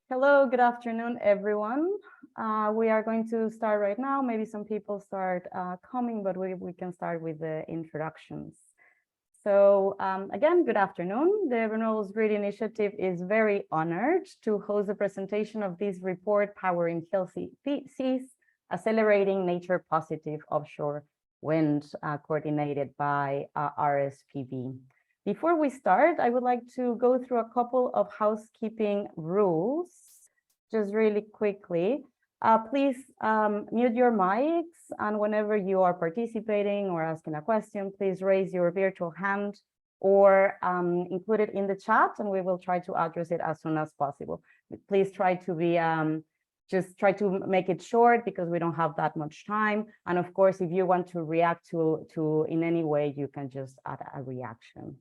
Hello, good afternoon, everyone. We are going to start right now. Maybe some people start coming, but we can start with the introductions. So again, good afternoon. The Renewables Grid Initiative is very honored to host a presentation of this report, Powering Healthy Seas, Accelerating Nature Positive Offshore Wind, coordinated by RSPB. Before we start, I would like to go through a couple of housekeeping rules, just really quickly. Please mute your mics, and whenever you are participating or asking a question, please raise your virtual hand or include it in the chat, and we will try to address it as soon as possible. Please try to be, just try to make it short because we don't have that much time. And of course, if you want to react to in any way, you can just add a reaction.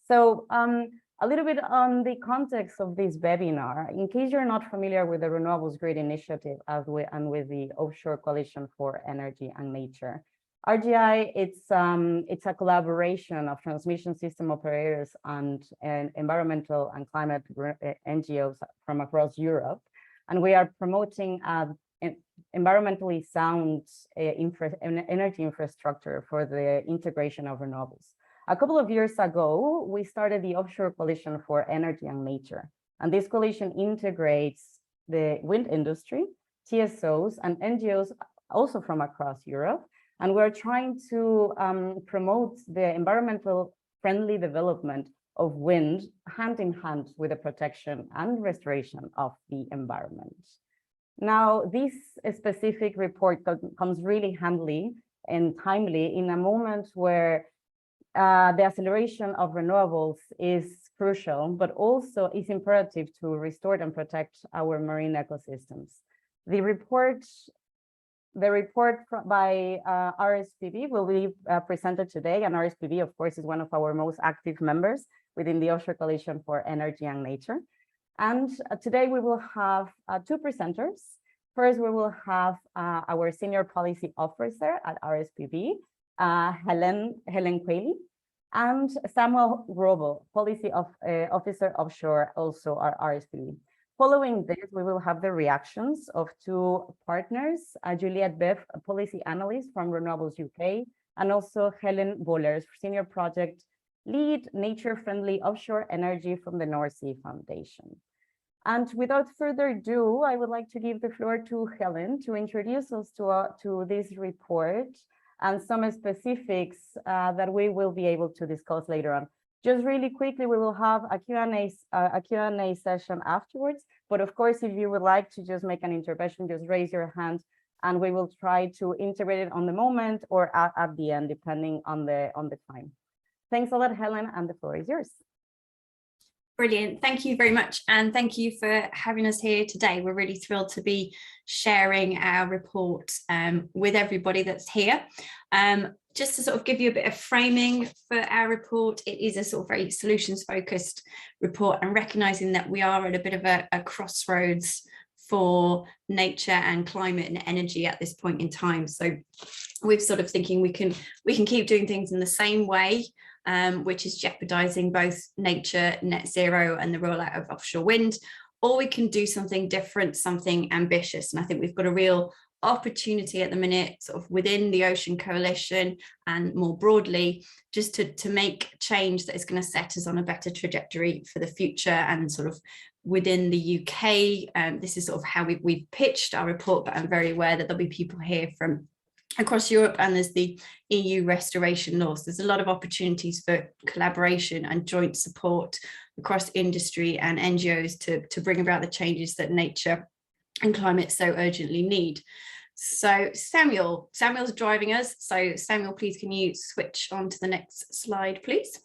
So a little bit on the context of this webinar, in case you're not familiar with the Renewables Grid Initiative and with the Offshore Coalition for Energy and Nature. RGI, it's a collaboration of transmission system operators and environmental and climate NGOs from across Europe. And we are promoting environmentally sound energy infrastructure for the integration of renewables. A couple of years ago, we started the Offshore Coalition for Energy and Nature. And this coalition integrates the wind industry, TSOs, and NGOs also from across Europe. And we're trying to promote the environmental friendly development of wind hand in hand with the protection and restoration of the environment. Now, this specific report comes really handy and timely in a moment where the acceleration of renewables is crucial, but also is imperative to restore and protect our marine ecosystems. The report by RSPB will be presented today, and RSPB, of course, is one of our most active members within the Offshore Coalition for Energy and Nature. And today we will have two presenters. First, we will have our Senior Policy Officer at RSPB, Helen Quayle, and Samuel Wrobel, Policy Officer Offshore, also at RSPB. Following this, we will have the reactions of two partners, Juliette Webb, a Policy Analyst from RenewableUK, and also Helen, Senior Project Lead, Nature-Friendly Offshore Energy from the North Sea Foundation. And without further ado, I would like to give the floor to Helen to introduce us to this report and some specifics that we will be able to discuss later on. Just really quickly, we will have a Q&A session afterwards. But of course, if you would like to just make an intervention, just raise your hand and we will try to integrate it on the moment or at the end, depending on the time. Thanks a lot, Helen, and the floor is yours. Brilliant. Thank you very much. And thank you for having us here today. We're really thrilled to be sharing our report with everybody that's here. Just to sort of give you a bit of framing for our report, it is a sort of very solutions focused report, and recognizing that we are at a bit of a crossroads for nature and climate and energy at this point in time. So we're sort of thinking we can keep doing things in the same way, which is jeopardizing both nature, net zero, and the rollout of offshore wind, or we can do something different, something ambitious. And I think we've got a real opportunity at the minute, sort of within the Ocean Coalition and more broadly, just to make change that is going to set us on a better trajectory for the future. And sort of within the UK, this is sort of how we've pitched our report, but I'm very aware that there'll be people here from across Europe, and there's the EU restoration laws. There's a lot of opportunities for collaboration and joint support across industry and NGOs to bring about the changes that nature and climate so urgently need. So Samuel's driving us. So Samuel, please can you switch on to the next slide, please?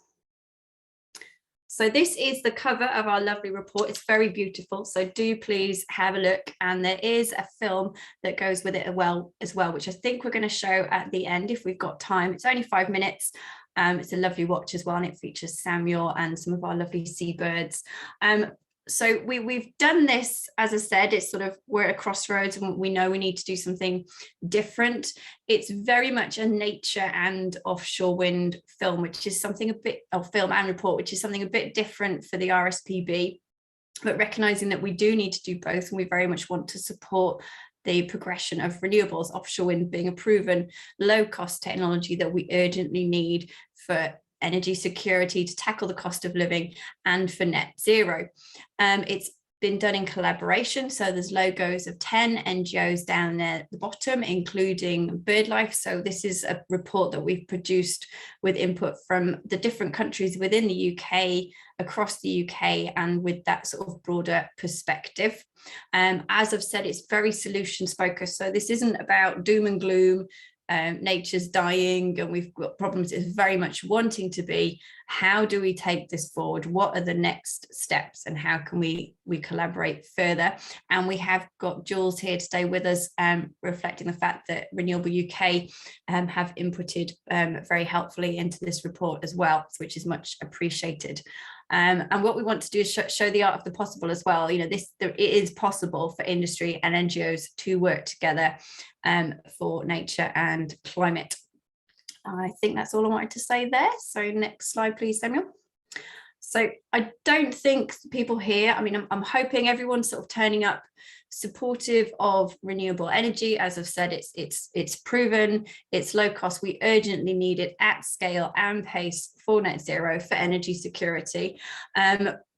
So this is the cover of our lovely report. It's very beautiful. So do please have a look. And there is a film that goes with it as well, which I think we're going to show at the end if we've got time. It's only 5 minutes. It's a lovely watch as well, and it features Samuel and some of our lovely seabirds. So we've done this, as I said, it's sort of, we're at a crossroads and we know we need to do something different. It's very much a nature and offshore wind film, which is something a bit, or film and report, which is something a bit different for the RSPB. but recognizing that we do need to do both, and we very much want to support the progression of renewables, offshore wind being a proven low-cost technology that we urgently need for energy security, to tackle the cost of living, and for net zero. It's been done in collaboration, so there's logos of 10 NGOs down there at the bottom, including BirdLife. So this is a report that we've produced with input from the different countries within the UK, across the UK, and with that sort of broader perspective. As I've said, it's very solutions focused, so this isn't about doom and gloom. Nature's dying and we've got problems. It's very much wanting to be, how do we take this forward? What are the next steps, and how can we collaborate further? And we have got Jules here today with us, reflecting the fact that RenewableUK have inputted very helpfully into this report as well, which is much appreciated. And what we want to do is show the art of the possible as well. You know, it is possible for industry and NGOs to work together for nature and climate. I think that's all I wanted to say there. So next slide, please, Samuel. So I don't think people here, I mean, I'm hoping everyone's sort of turning up supportive of renewable energy. As I've said, it's proven, it's low cost. We urgently need it at scale and pace for net zero, for energy security.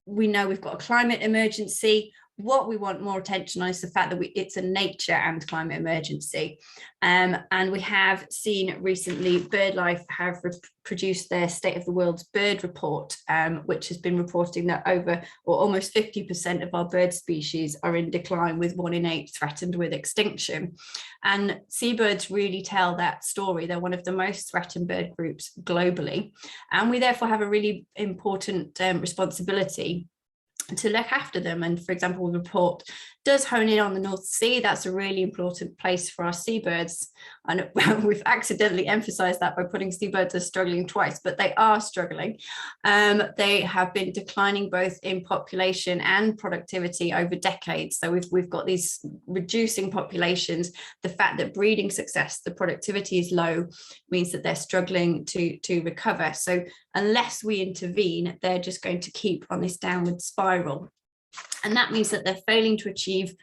We know we've got a climate emergency. What we want more attention on is the fact that it's a nature and climate emergency. And we have seen recently BirdLife have produced their State of the World's Bird Report, which has been reporting that over or almost 50% of our bird species are in decline, with 1 in 8 threatened with extinction. And seabirds really tell that story. They're one of the most threatened bird groups globally. And we therefore have a really important responsibility to look after them. And for example, the report does hone in on the North Sea. That's a really important place for our seabirds. And we've accidentally emphasized that by putting seabirds as struggling twice, but they are struggling. They have been declining both in population and productivity over decades. So we've got these reducing populations. The fact that breeding success, the productivity is low, means that they're struggling to recover. So unless we intervene, they're just going to keep on this downward spiral. And that means that they're failing to achieve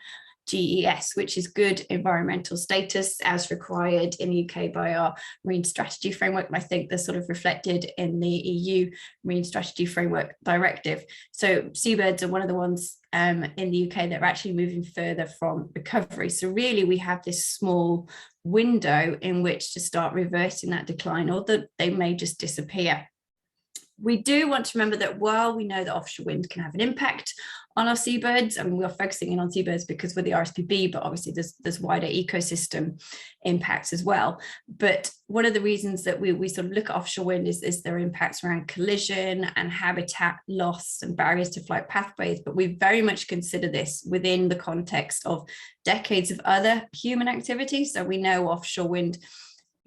GES, which is good environmental status as required in the UK by our Marine Strategy Framework. And I think they're sort of reflected in the EU Marine Strategy Framework Directive. So seabirds are one of the ones in the UK that are actually moving further from recovery. So really we have this small window in which to start reversing that decline, or that they may just disappear. We do want to remember that while we know that offshore wind can have an impact on our seabirds, and we are focusing in on seabirds because we're the RSPB, but obviously there's wider ecosystem impacts as well. But one of the reasons that we sort of look at offshore wind is their impacts around collision and habitat loss and barriers to flight pathways. But we very much consider this within the context of decades of other human activity. So we know offshore wind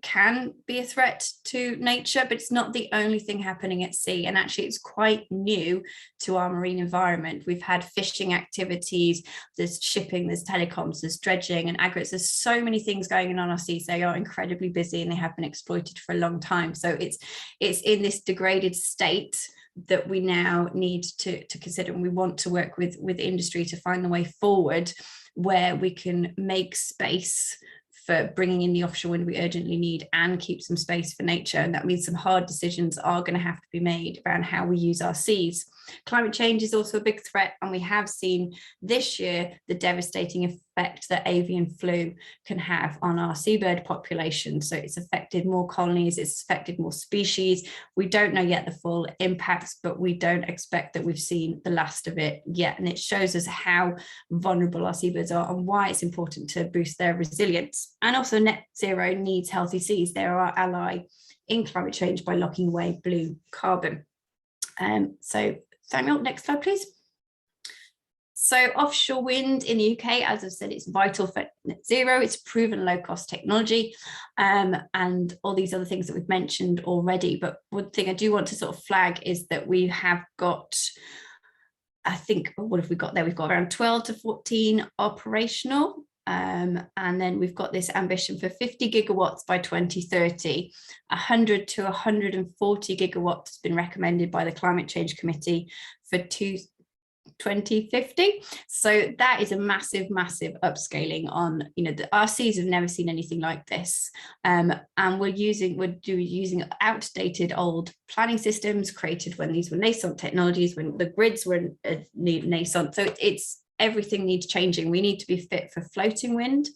can be a threat to nature, but it's not the only thing happening at sea. And actually it's quite new to our marine environment. We've had fishing activities, there's shipping, there's telecoms, there's dredging and aggregates. There's so many things going on our seas. They are incredibly busy and they have been exploited for a long time. So it's in this degraded state that we now need to consider, and we want to work with industry to find the way forward where we can make space for bringing in the offshore wind we urgently need and keep some space for nature. And that means some hard decisions are going to have to be made around how we use our seas. Climate change is also a big threat, and we have seen this year the devastating effect that avian flu can have on our seabird population. So it's affected more colonies, it's affected more species. We don't know yet the full impacts, but we don't expect that we've seen the last of it yet. And it shows us how vulnerable our seabirds are and why it's important to boost their resilience. And also net zero needs healthy seas. They're our ally in climate change by locking away blue carbon. So Samuel, next slide, please. So offshore wind in the UK, as I've said, it's vital for net zero. It's proven low-cost technology, and all these other things that we've mentioned already. But one thing I do want to sort of flag is that we have got, I think, what have we got there? We've got around 12 to 14 operational. And then we've got this ambition for 50 gigawatts by 2030. 100 to 140 gigawatts has been recommended by the Climate Change Committee for 2050. So that is a massive upscaling on, our seas have never seen anything like this. And we're using outdated old planning systems created when these were nascent technologies, when the grids were nascent. So everything needs changing. We need to be fit for floating wind.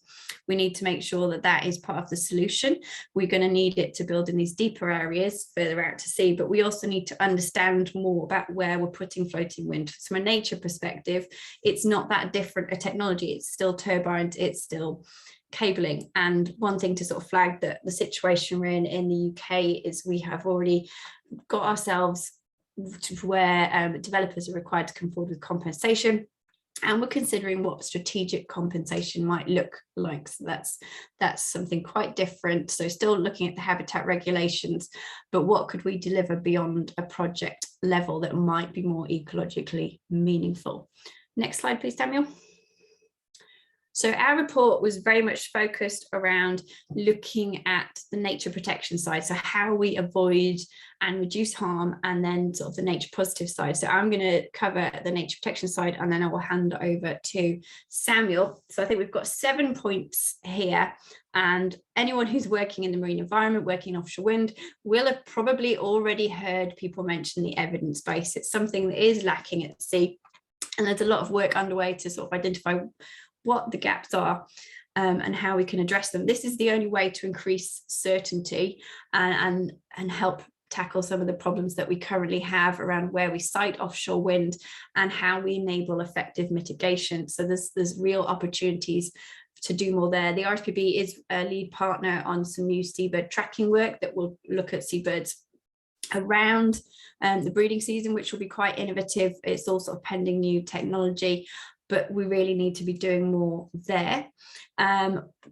We need to make sure that that is part of the solution. We're going to need it to build in these deeper areas further out to sea, but we also need to understand more about where we're putting floating wind. So from a nature perspective, it's not that different a technology. It's still turbines, it's still cabling. And one thing to sort of flag that the situation we're in the UK is we have already got ourselves to where developers are required to come forward with compensation. And we're considering what strategic compensation might look like. So that's something quite different. So still looking at the habitat regulations, but what could we deliver beyond a project level that might be more ecologically meaningful? Next slide, please, Daniel. So our report was very much focused around looking at the nature protection side, so how we avoid and reduce harm, and then sort of the nature positive side. So I'm going to cover the nature protection side, and then I will hand over to Samuel. So I think we've got 7 points here, and anyone who's working in the marine environment, working in offshore wind, will have probably already heard people mention the evidence base. It's something that is lacking at sea, and there's a lot of work underway to sort of identify what the gaps are and how we can address them. This is the only way to increase certainty and help tackle some of the problems that we currently have around where we site offshore wind and how we enable effective mitigation. So there's real opportunities to do more there. The RSPB is a lead partner on some new seabird tracking work that will look at seabirds around the breeding season, which will be quite innovative. It's all sort of pending new technology, but we really need to be doing more there.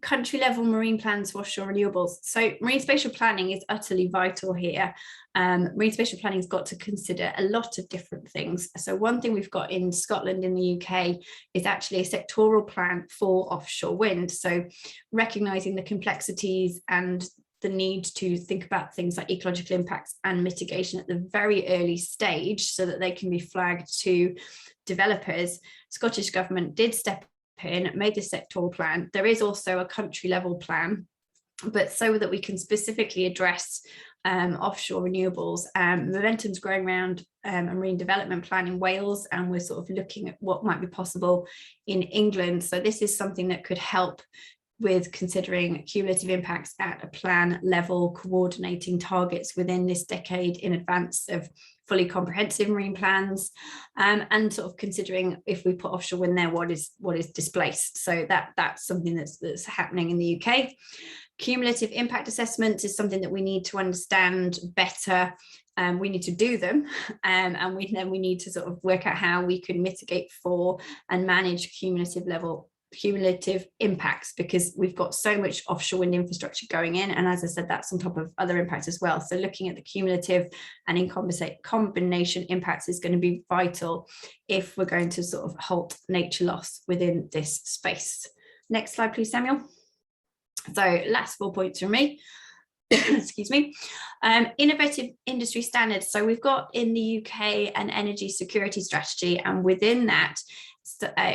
Country level marine plans for offshore renewables. So marine spatial planning is utterly vital here. Marine spatial planning has got to consider a lot of different things. So one thing we've got in Scotland, in the UK, is actually a sectoral plan for offshore wind. So recognising the complexities and the need to think about things like ecological impacts and mitigation at the very early stage so that they can be flagged to developers. Scottish Government did step in, made this sectoral plan. There is also a country level plan, but so that we can specifically address offshore renewables. Momentum's growing around a marine development plan in Wales, and we're sort of looking at what might be possible in England. So this is something that could help with considering cumulative impacts at a plan level, coordinating targets within this decade in advance of fully comprehensive marine plans, and sort of considering if we put offshore wind there, what is displaced. So that's something that's happening in the UK. Cumulative impact assessments is something that we need to understand better. We need to do them, and then we need to sort of work out how we can mitigate for and manage cumulative impacts, because we've got so much offshore wind infrastructure going in, and as I said, that's on top of other impacts as well. So looking at the cumulative and in combination impacts is going to be vital if we're going to sort of halt nature loss within this space. Next slide, please, Samuel. So last 4 points from me. Excuse me. Innovative industry standards. So we've got in the UK an energy security strategy, and within that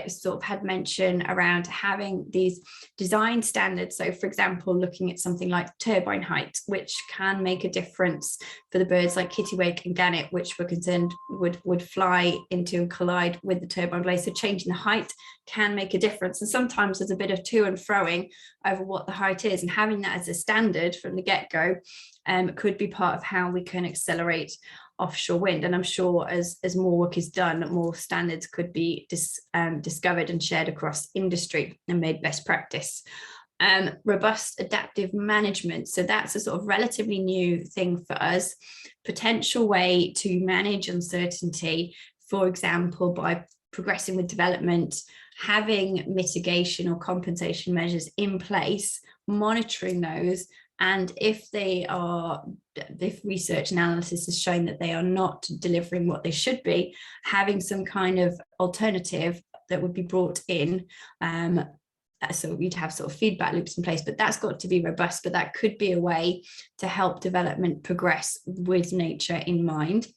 sort of had mention around having these design standards. So for example, looking at something like turbine height, which can make a difference for the birds like kittiwake and gannet, which we're concerned would fly into and collide with the turbine blade. So changing the height can make a difference, and sometimes there's a bit of to and froing over what the height is, and having that as a standard from the get-go could be part of how we can accelerate offshore wind. And I'm sure as more work is done, more standards could be discovered and shared across industry and made best practice. Robust adaptive management. So that's a sort of relatively new thing for us. Potential way to manage uncertainty, for example, by progressing with development, having mitigation or compensation measures in place, monitoring those, and if research analysis has shown that they are not delivering what they should be, having some kind of alternative that would be brought in. So we'd have sort of feedback loops in place, but that's got to be robust, but that could be a way to help development progress with nature in mind.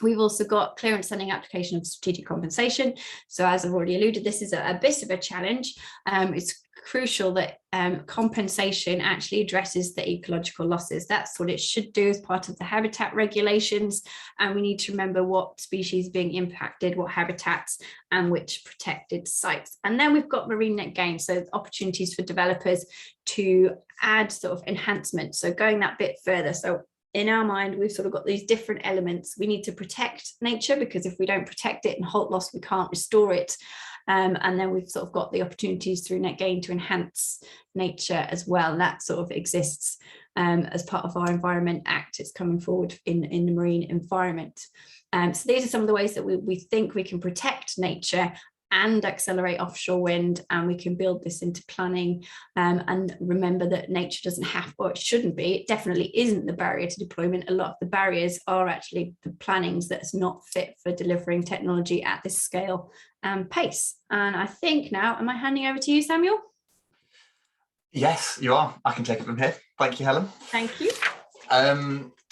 We've also got clear and stunning application of strategic compensation. So as I've already alluded, this is a bit of a challenge. It's crucial that compensation actually addresses the ecological losses. That's what it should do as part of the habitat regulations. And we need to remember what species are being impacted, what habitats, and which protected sites. And then we've got marine net gain, so opportunities for developers to add sort of enhancement. So going that bit further. So in our mind, we've sort of got these different elements. We need to protect nature, because if we don't protect it and halt loss, we can't restore it. And then we've sort of got the opportunities through net gain to enhance nature as well. And that sort of exists as part of our Environment Act. It's coming forward in the marine environment. So these are some of the ways that we think we can protect nature and accelerate offshore wind, and we can build this into planning. And remember that nature doesn't have, or it shouldn't be, it definitely isn't the barrier to deployment. A lot of the barriers are actually the plannings that's not fit for delivering technology at this scale and pace. And I think now, am I handing over to you, Samuel? Yes, you are. I can take it from here. Thank you, Helen. Thank you.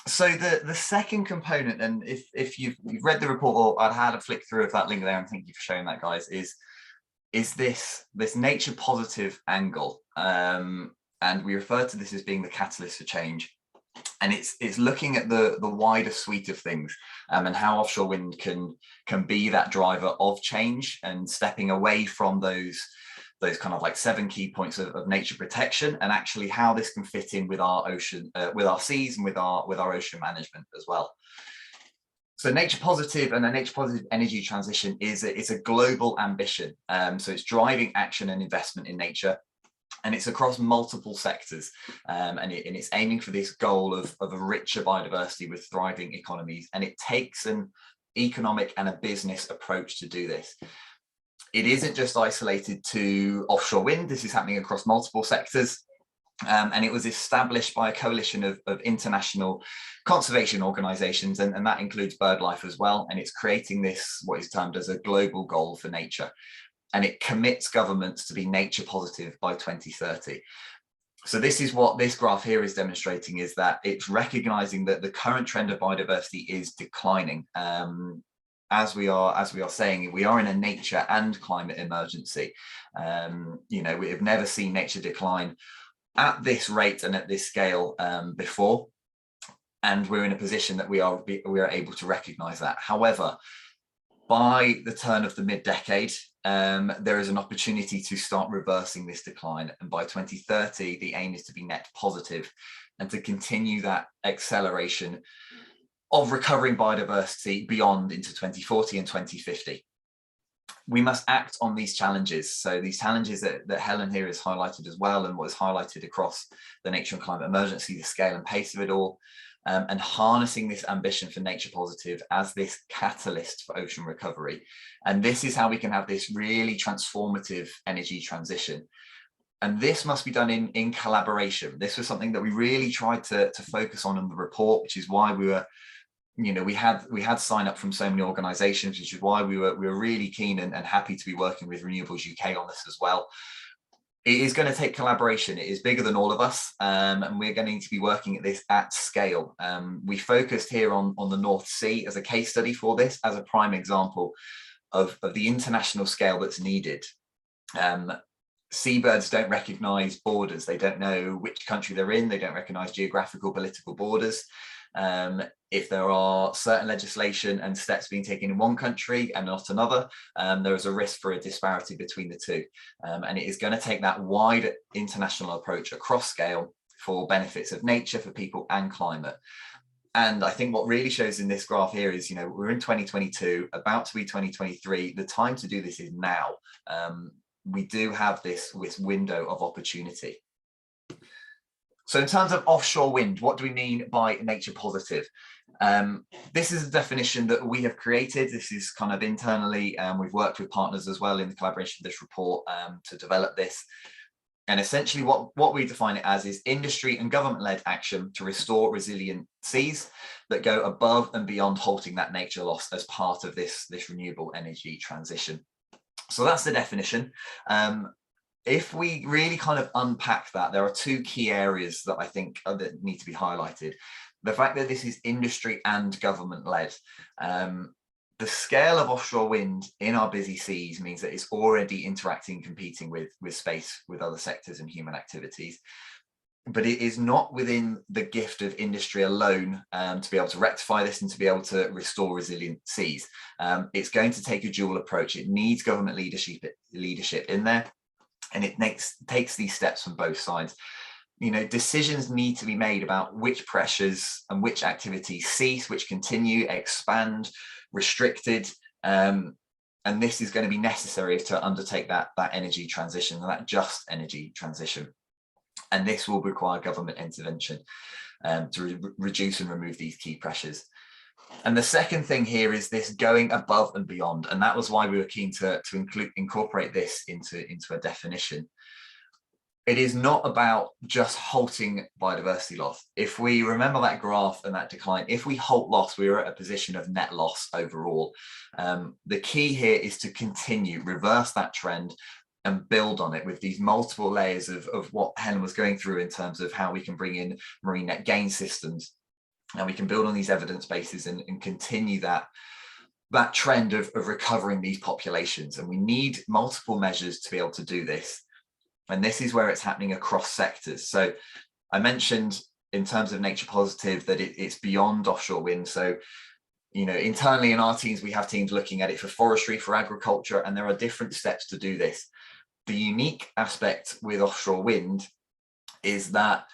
So the second component, and if you've read the report, or I'd had a flick through of that link there, and thank you for showing that, guys, is this nature positive angle, and we refer to this as being the catalyst for change, and it's looking at the wider suite of things, and how offshore wind can be that driver of change, and stepping away from those kind of like 7 key points of nature protection, and actually how this can fit in with our ocean, with our seas, and with our ocean management as well. So nature positive and a nature positive energy transition it's a global ambition. So it's driving action and investment in nature, and it's across multiple sectors, and it's aiming for this goal of a richer biodiversity with thriving economies, and it takes an economic and a business approach to do this. It isn't just isolated to offshore wind. This is happening across multiple sectors. And it was established by a coalition of international conservation organisations, and that includes BirdLife as well. And it's creating this, what is termed as a global goal for nature. And it commits governments to be nature positive by 2030. So this is what this graph here is demonstrating, is that it's recognising that the current trend of biodiversity is declining. As we are saying, we are in a nature and climate emergency. You know, we have never seen nature decline at this rate and at this scale before, and we're in a position that we are able to recognise that. However, by the turn of the mid-decade, there is an opportunity to start reversing this decline, and by 2030, the aim is to be net positive and to continue that acceleration of recovering biodiversity beyond into 2040 and 2050. We must act on these challenges. So these challenges that Helen here has highlighted as well, and what is highlighted across the nature and climate emergency, the scale and pace of it all, and harnessing this ambition for nature positive as this catalyst for ocean recovery. And this is how we can have this really transformative energy transition. And this must be done in collaboration. This was something that we really tried to focus on in the report, which is why we were, you know, we had sign up from so many organisations, which is why we were really keen and happy to be working with RenewableUK on this as well. It is going to take collaboration. It is bigger than all of us, and we're going to need to be working at this at scale. We focused here on the North Sea as a case study for this, as a prime example of the international scale that's needed. Seabirds don't recognise borders. They don't know which country they're in. They don't recognise geographical, political borders. If there are certain legislation and steps being taken in one country and not another, there is a risk for a disparity between the two. And it is going to take that wide international approach across scale for benefits of nature, for people and climate. And I think what really shows in this graph here is, you know, we're in 2022, about to be 2023. The time to do this is now. We do have this window of opportunity. So in terms of offshore wind, what do we mean by nature positive? This is a definition that we have created. This is kind of internally, we've worked with partners as well in the collaboration of this report to develop this. And essentially what we define it as is industry and government-led action to restore resilient seas that go above and beyond halting that nature loss as part of this renewable energy transition. So that's the definition. If we really kind of unpack that, there are two key areas that I think that need to be highlighted. the fact that this is industry and government led. The scale of offshore wind in our busy seas means that it's already interacting, competing with space, with other sectors and human activities. But it is not within the gift of industry alone to be able to rectify this and to be able to restore resilient seas. It's going to take a dual approach. It needs government leadership in there, and it takes these steps from both sides. Decisions need to be made about which pressures and which activities cease, which continue, expand, restricted, and this is going to be necessary to undertake that energy transition, that just energy transition. And this will require government intervention to reduce and remove these key pressures. And the second thing here is this going above and beyond, and that was why we were keen to incorporate this into a definition. It is not about just halting biodiversity loss. If we remember that graph and that decline, if we halt loss, we are at a position of net loss overall. The key here is to continue, reverse that trend and build on it with these multiple layers of what Helen was going through in terms of how we can bring in marine net gain systems, and we can build on these evidence bases and continue that trend of recovering these populations. And we need multiple measures to be able to do this. And this is where it's happening across sectors. So I mentioned in terms of Nature Positive that it's beyond offshore wind. So, internally in our teams, we have teams looking at it for forestry, for agriculture, and there are different steps to do this. The unique aspect with offshore wind is that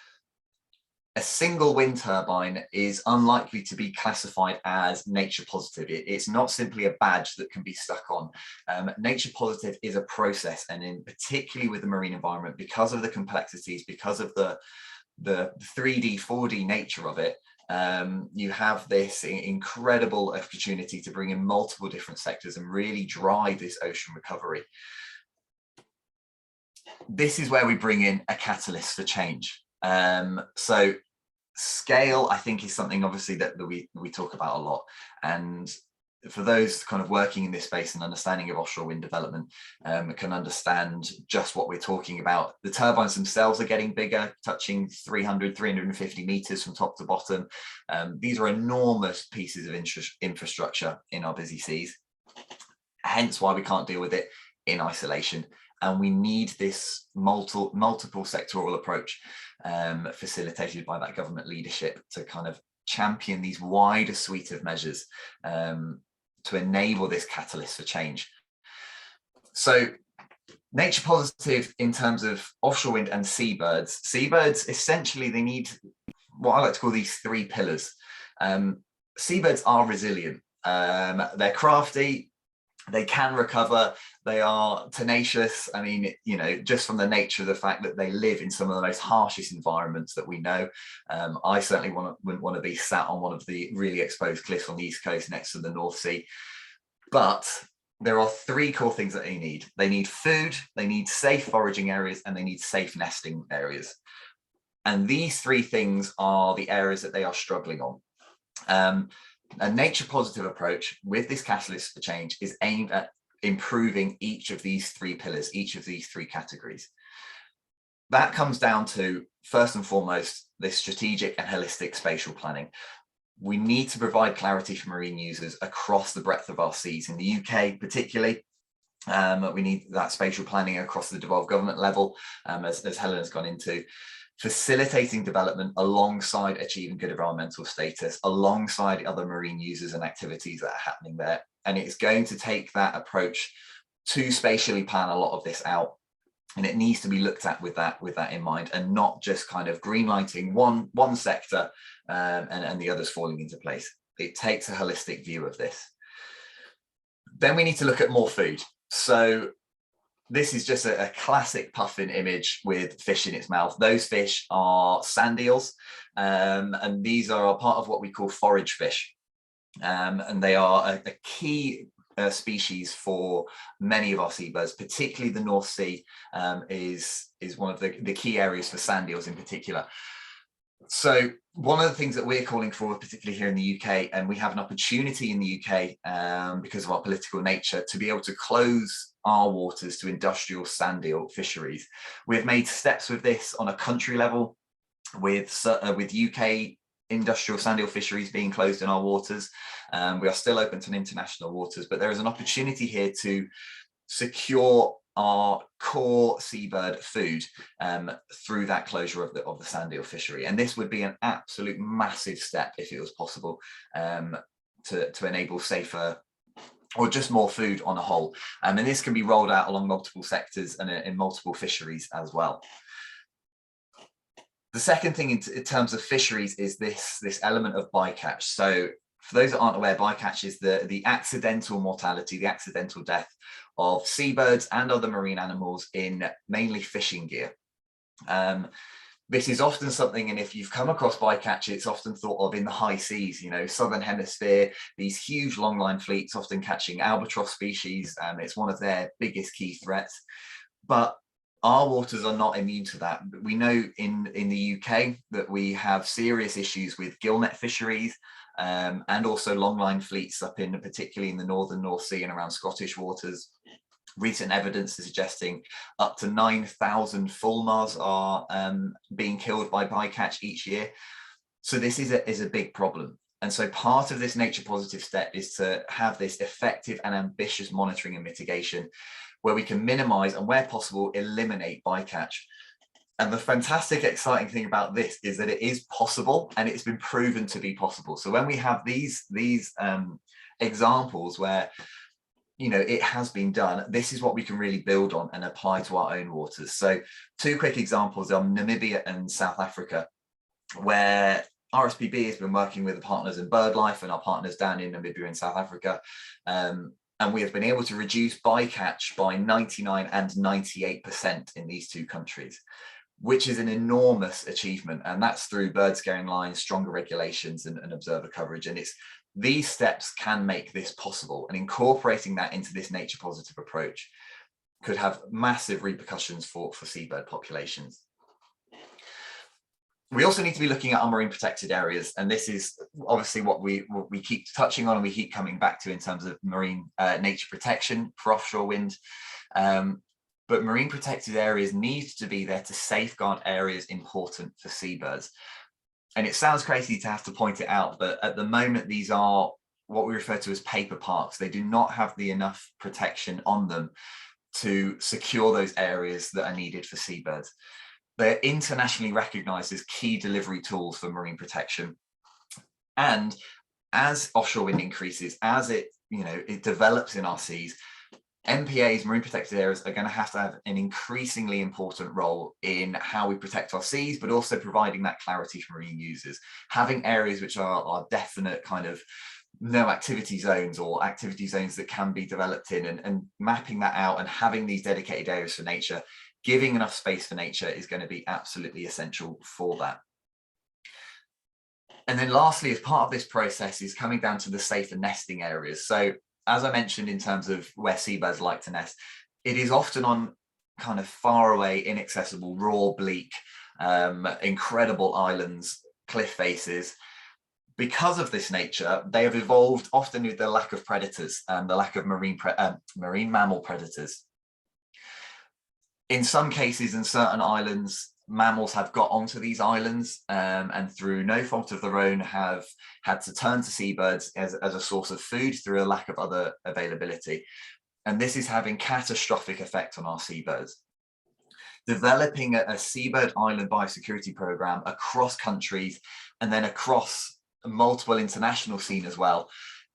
a single wind turbine is unlikely to be classified as nature positive. It's not simply a badge that can be stuck on. Nature positive is a process, and in particularly with the marine environment, because of the complexities, because of the 3D, 4D nature of it, you have this incredible opportunity to bring in multiple different sectors and really drive this ocean recovery. This is where we bring in a catalyst for change. So scale, I think, is something obviously that we talk about a lot. And for those kind of working in this space and understanding of offshore wind development, can understand just what we're talking about. The turbines themselves are getting bigger, touching 300, 350 meters from top to bottom. These are enormous pieces of infrastructure in our busy seas, hence why we can't deal with it in isolation. And we need this multiple sectoral approach facilitated by that government leadership to kind of champion these wider suite of measures to enable this catalyst for change. So Nature Positive in terms of offshore wind and seabirds. Seabirds, essentially, they need what I like to call these three pillars. Seabirds are resilient. They're crafty. They can recover. They are tenacious. I mean, just from the nature of the fact that they live in some of the most harshest environments that we know. I certainly wouldn't want to be sat on one of the really exposed cliffs on the East Coast next to the North Sea. But there are three core things that they need. They need food, they need safe foraging areas, and they need safe nesting areas. And these three things are the areas that they are struggling on. A nature positive approach with this catalyst for change is aimed at improving each of these three pillars, each of these three categories. That comes down to, first and foremost, this strategic and holistic spatial planning. We need to provide clarity for marine users across the breadth of our seas. In the UK particularly, we need that spatial planning across the devolved government level, as Helen has gone into. Facilitating development alongside achieving good environmental status, alongside other marine users and activities that are happening there. And it's going to take that approach to spatially plan a lot of this out. And it needs to be looked at with that in mind, and not just kind of greenlighting one sector and the others falling into place. It takes a holistic view of this. Then we need to look at more food. So this is just a classic puffin image with fish in its mouth. Those fish are sand eels, and these are a part of what we call forage fish. And they are a key species for many of our seabirds, particularly the North Sea is one of the key areas for sand eels in particular. So one of the things that we're calling for, particularly here in the UK, and we have an opportunity in the UK because of our political nature, to be able to close our waters to industrial sand eel fisheries. We've made steps with this on a country level with UK industrial sand eel fisheries being closed in our waters. We are still open to international waters, but there is an opportunity here to secure our core seabird food through that closure of the sand eel fishery. And this would be an absolute massive step if it was possible to enable safer or just more food on a whole. And this can be rolled out along multiple sectors and in multiple fisheries as well. The second thing in terms of fisheries is this element of bycatch. So for those that aren't aware, bycatch is the accidental mortality, the accidental death of seabirds and other marine animals in mainly fishing gear. This is often something, and if you've come across bycatch, it's often thought of in the high seas, you know, southern hemisphere, these huge longline fleets often catching albatross species. It's one of their biggest key threats. But our waters are not immune to that. We know in the UK that we have serious issues with gillnet fisheries and also longline fleets up in, particularly in the northern North Sea and around Scottish waters. Recent evidence is suggesting up to 9,000 fulmars are being killed by bycatch each year. So this is a big problem. And so part of this nature positive step is to have this effective and ambitious monitoring and mitigation where we can minimize and where possible eliminate bycatch. And the fantastic, exciting thing about this is that it is possible and it's been proven to be possible. So when we have these examples where, you know, it has been done, this is what we can really build on and apply to our own waters. So two quick examples are Namibia and South Africa, where RSPB has been working with the partners in BirdLife and our partners down in Namibia and South Africa. And we have been able to reduce bycatch by 99 and 98% in these two countries, which is an enormous achievement. And that's through bird scaring lines, stronger regulations and observer coverage. And these steps can make this possible, and incorporating that into this nature positive approach could have massive repercussions for seabird populations. We also need to be looking at our marine protected areas, and this is obviously what we keep touching on and we keep coming back to in terms of marine nature protection for offshore wind. But marine protected areas need to be there to safeguard areas important for seabirds. And it sounds crazy to have to point it out, but at the moment, these are what we refer to as paper parks. They do not have enough protection on them to secure those areas that are needed for seabirds. They're internationally recognized as key delivery tools for marine protection. And as offshore wind increases, as it develops in our seas, MPAs, marine protected areas, are going to have an increasingly important role in how we protect our seas, but also providing that clarity for marine users. Having areas which are definite kind of no activity zones or activity zones that can be developed in, and mapping that out and having these dedicated areas for nature, giving enough space for nature is going to be absolutely essential for that. And then lastly, as part of this process is coming down to the safer nesting areas. So as I mentioned, in terms of where seabirds like to nest, it is often on kind of far away, inaccessible, raw, bleak, incredible islands, cliff faces. Because of this nature, they have evolved often with the lack of predators and the lack of marine mammal predators. In some cases, in certain islands, mammals have got onto these islands and through no fault of their own have had to turn to seabirds as a source of food through a lack of other availability. And this is having catastrophic effect on our seabirds. Developing a seabird island biosecurity program across countries and then across a multiple international scene as well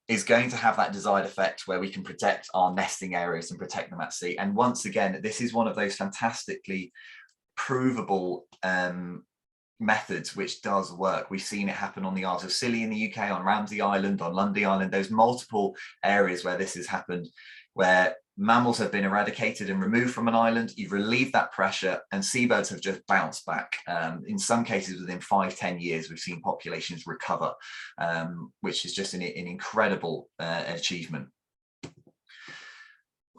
is going to have that desired effect where we can protect our nesting areas and protect them at sea. And once again, this is one of those fantastically provable methods which does work. We've seen it happen on the Isles of Scilly in the UK, on Ramsey Island, on Lundy Island. There's multiple areas where this has happened, where mammals have been eradicated and removed from an island. You've relieved that pressure and seabirds have just bounced back. In some cases, within 5-10 years, we've seen populations recover, which is just an incredible achievement.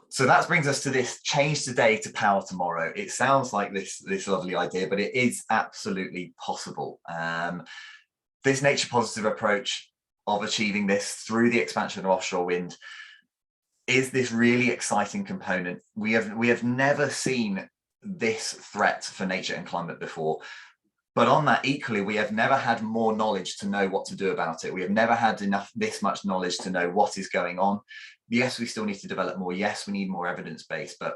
So that brings us to this: change today to power tomorrow. It sounds like this lovely idea, but it is absolutely possible. This nature positive approach of achieving this through the expansion of offshore wind is this really exciting component. We have never seen this threat for nature and climate before. But on that, equally, we have never had more knowledge to know what to do about it. We have never had this much knowledge to know what is going on. Yes, we still need to develop more. Yes, we need more evidence base, but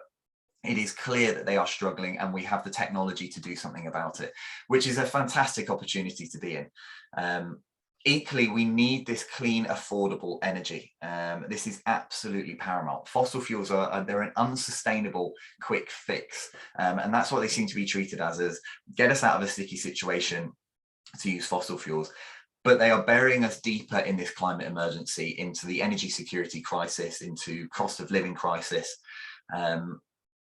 it is clear that they are struggling, and we have the technology to do something about it, which is a fantastic opportunity to be in. Equally, we need this clean, affordable energy. This is absolutely paramount. Fossil fuels they're an unsustainable quick fix, and that's what they seem to be treated as get us out of a sticky situation to use fossil fuels. But they are burying us deeper in this climate emergency, into the energy security crisis, into cost of living crisis.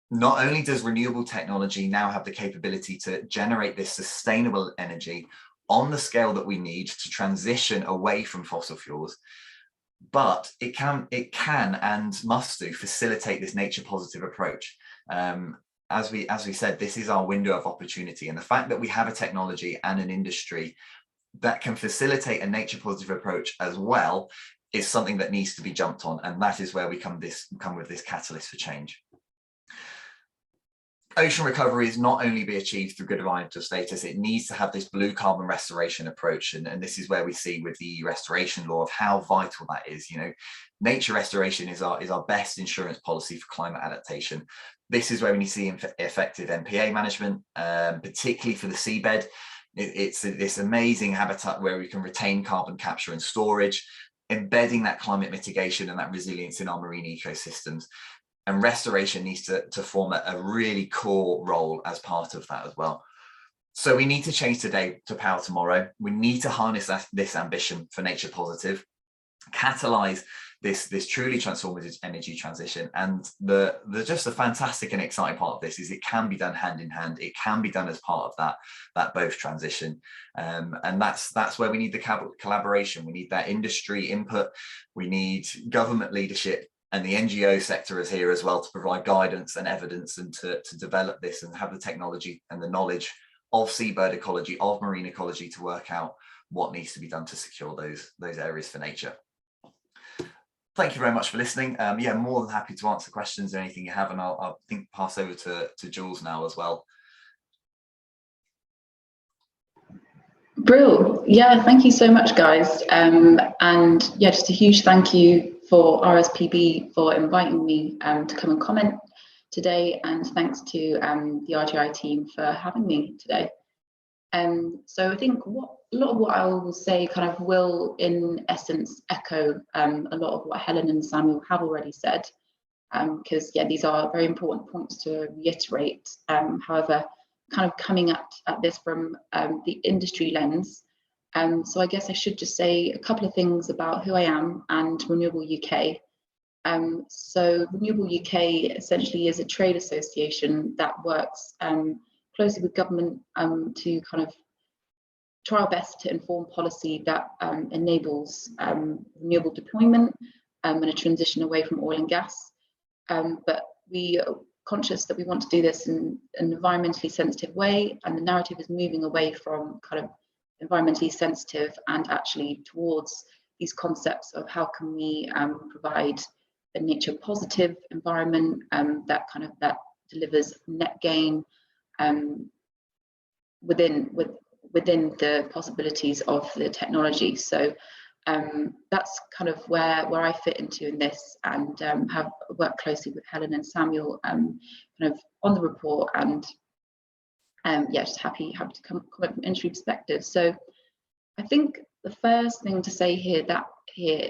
Not only does renewable technology now have the capability to generate this sustainable energy on the scale that we need to transition away from fossil fuels, but it can and must facilitate this nature positive approach. As we said, this is our window of opportunity, and the fact that we have a technology and an industry that can facilitate a nature positive approach as well is something that needs to be jumped on, and that is where we come with this catalyst for change. Ocean recovery is not only be achieved through good environmental status, it needs to have this blue carbon restoration approach. And this is where we see with the restoration law of how vital that is. You know, nature restoration is our best insurance policy for climate adaptation. This is where we need to see effective NPA management, particularly for the seabed. It's this amazing habitat where we can retain carbon capture and storage, embedding that climate mitigation and that resilience in our marine ecosystems. And restoration needs to form a really core role as part of that as well. So we need to change today to power tomorrow. We need to harness this ambition for nature positive, catalyze this truly transformative energy transition. And the just the fantastic and exciting part of this is it can be done hand in hand. It can be done as part of that both transition. And that's where we need the collaboration. We need that industry input. We need government leadership. And the NGO sector is here as well to provide guidance and evidence, and to develop this and have the technology and the knowledge of seabird ecology, of marine ecology, to work out what needs to be done to secure those areas for nature. Thank you very much for listening. Yeah, more than happy to answer questions or anything you have, and I'll pass over to Jules now as well. Brill. Yeah, thank you so much, guys. And yeah, just a huge thank you for RSPB for inviting me to come and comment today, and thanks to the RGI team for having me today. So I think a lot of what I will say kind of will, in essence, echo a lot of what Helen and Samuel have already said, because yeah, these are very important points to reiterate. However, kind of coming at this from the industry lens. So I guess I should just say a couple of things about who I am and RenewableUK. So RenewableUK essentially is a trade association that works closely with government to kind of try our best to inform policy that enables renewable deployment and a transition away from oil and gas. But we are conscious that we want to do this in an environmentally sensitive way, and the narrative is moving away from kind of environmentally sensitive and actually towards these concepts of how can we provide a nature positive environment that delivers net gain within the possibilities of the technology. So that's kind of where I fit into in this, and have worked closely with Helen and Samuel kind of on the report, and yeah, just happy to come from an industry perspective. So I think the first thing to say here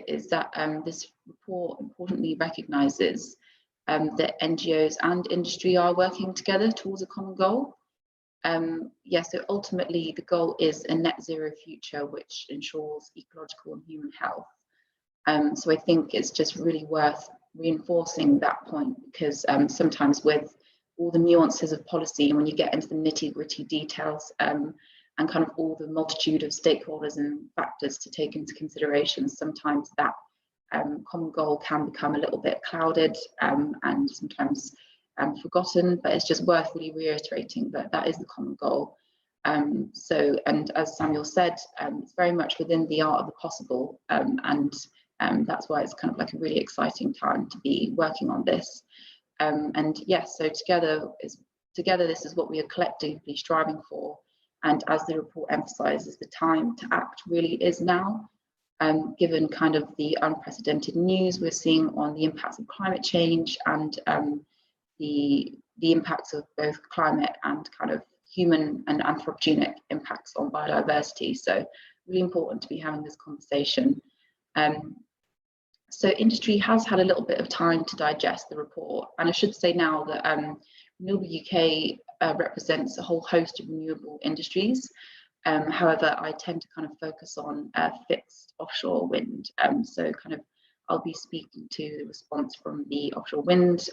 is that this report importantly recognises that NGOs and industry are working together towards a common goal. Yeah, so ultimately the goal is a net zero future which ensures ecological and human health. So I think it's just really worth reinforcing that point, because sometimes with all the nuances of policy, and when you get into the nitty-gritty details and kind of all the multitude of stakeholders and factors to take into consideration, sometimes that common goal can become a little bit clouded and sometimes forgotten, but it's just worth really reiterating that that is the common goal. So, and as Samuel said, it's very much within the art of the possible, and that's why it's kind of like a really exciting time to be working on this. And yes, so together this is what we are collectively striving for, And as the report emphasises, the time to act really is now, given kind of the unprecedented news we're seeing on the impacts of climate change and the impacts of both climate and kind of human and anthropogenic impacts on biodiversity. So really important to be having this conversation. So industry has had a little bit of time to digest the report, and I should say now that RenewableUK represents a whole host of renewable industries. However, I tend to kind of focus on fixed offshore wind. So kind of I'll be speaking to the response from the offshore wind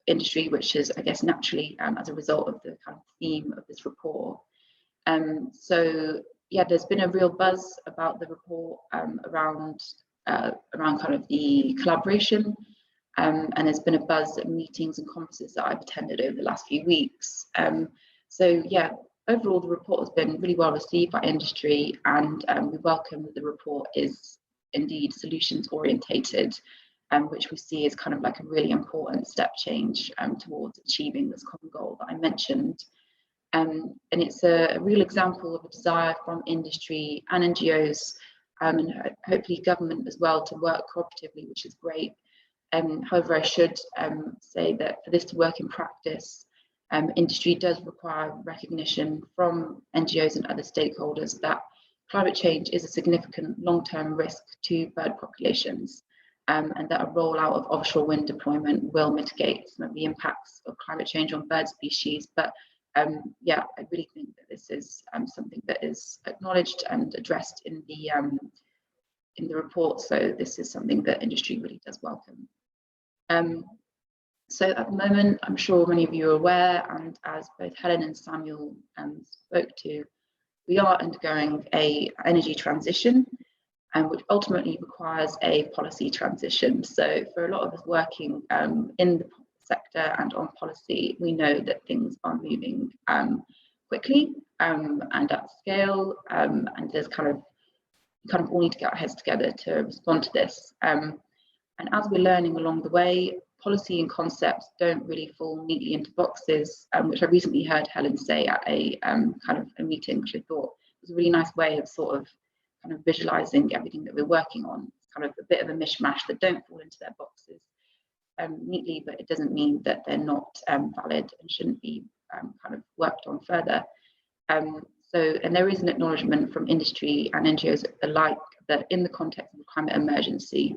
industry, which is, I guess, naturally as a result of the kind of theme of this report. So yeah, there's been a real buzz about the report around kind of the collaboration, and there's been a buzz at meetings and conferences that I've attended over the last few weeks. So yeah, overall the report has been really well received by industry, and we welcome that the report is indeed solutions orientated, which we see as kind of like a really important step change towards achieving this common goal that I mentioned. And it's a real example of a desire from industry and NGOs, and hopefully government as well, to work cooperatively, which is great. However, I should say that for this to work in practice, industry does require recognition from NGOs and other stakeholders that climate change is a significant long-term risk to bird populations, and that a rollout of offshore wind deployment will mitigate some of the impacts of climate change on bird species. But yeah, I really think that this is something that is acknowledged and addressed in the report. So this is something that industry really does welcome. So at the moment, I'm sure many of you are aware, and as both Helen and Samuel spoke to, we are undergoing an energy transition, which ultimately requires a policy transition. So for a lot of us working in the sector and on policy, we know that things are moving quickly and at scale, and there's kind of all need to get our heads together to respond to this. And as we're learning along the way, policy and concepts don't really fall neatly into boxes, which I recently heard Helen say at a kind of a meeting, which I thought was a really nice way of sort of kind of visualizing everything that we're working on. It's kind of a bit of a mishmash that don't fall into their boxes neatly, but it doesn't mean that they're not valid and shouldn't be kind of worked on further. And there is an acknowledgement from industry and NGOs alike that in the context of a climate emergency,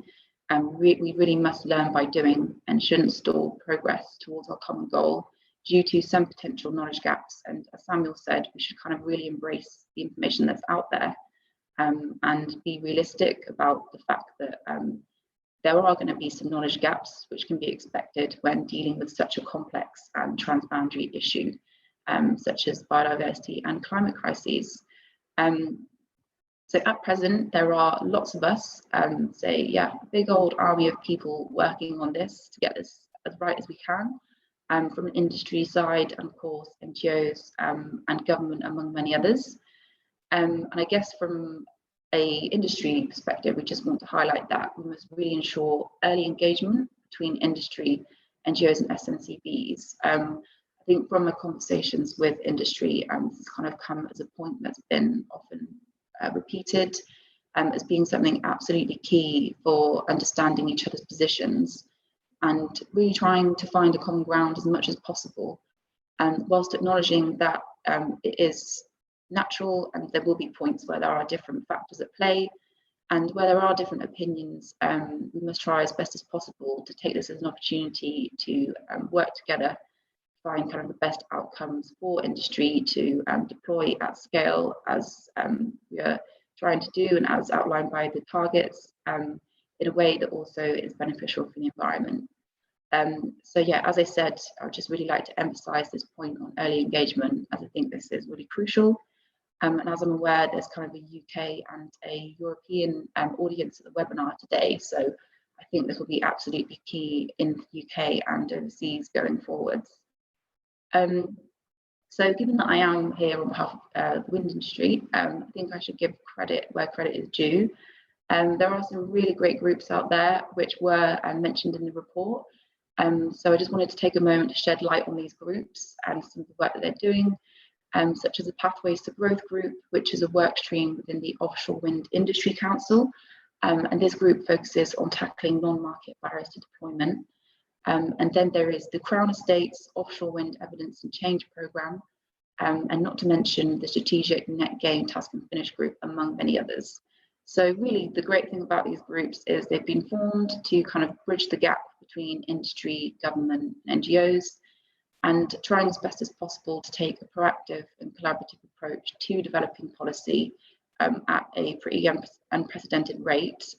we really must learn by doing and shouldn't stall progress towards our common goal due to some potential knowledge gaps. And as Samuel said, we should kind of really embrace the information that's out there and be realistic about the fact that there are going to be some knowledge gaps which can be expected when dealing with such a complex and transboundary issue, such as biodiversity and climate crises. So at present, there are lots of us, a big old army of people working on this to get this as right as we can, from an industry side, and of course, NGOs and government, among many others. And I guess from a industry perspective, we just want to highlight that we must really ensure early engagement between industry, NGOs and SMCBs. I think from my conversations with industry, this has kind of come as a point that's been often repeated as being something absolutely key for understanding each other's positions and really trying to find a common ground as much as possible, whilst acknowledging that it is natural and there will be points where there are different factors at play, and where there are different opinions, we must try as best as possible to take this as an opportunity to work together, find kind of the best outcomes for industry to deploy at scale, as we are trying to do and as outlined by the targets, in a way that also is beneficial for the environment. So yeah, as I said, I would just really like to emphasize this point on early engagement, as I think this is really crucial. And as I'm aware, there's kind of a UK and a European audience at the webinar today. So I think this will be absolutely key in the UK and overseas going forwards. So given that I am here on behalf of the wind industry, I think I should give credit where credit is due. There are some really great groups out there which were mentioned in the report. So I just wanted to take a moment to shed light on these groups and some of the work that they're doing. such as the Pathways to Growth group, which is a work stream within the Offshore Wind Industry Council. And this group focuses on tackling non-market barriers to deployment. And then there is the Crown Estates Offshore Wind Evidence and Change Programme, and not to mention the Strategic Net Gain Task and Finish group, among many others. So really the great thing about these groups is they've been formed to kind of bridge the gap between industry, government, and NGOs, and trying as best as possible to take a proactive and collaborative approach to developing policy at a pretty unprecedented rate,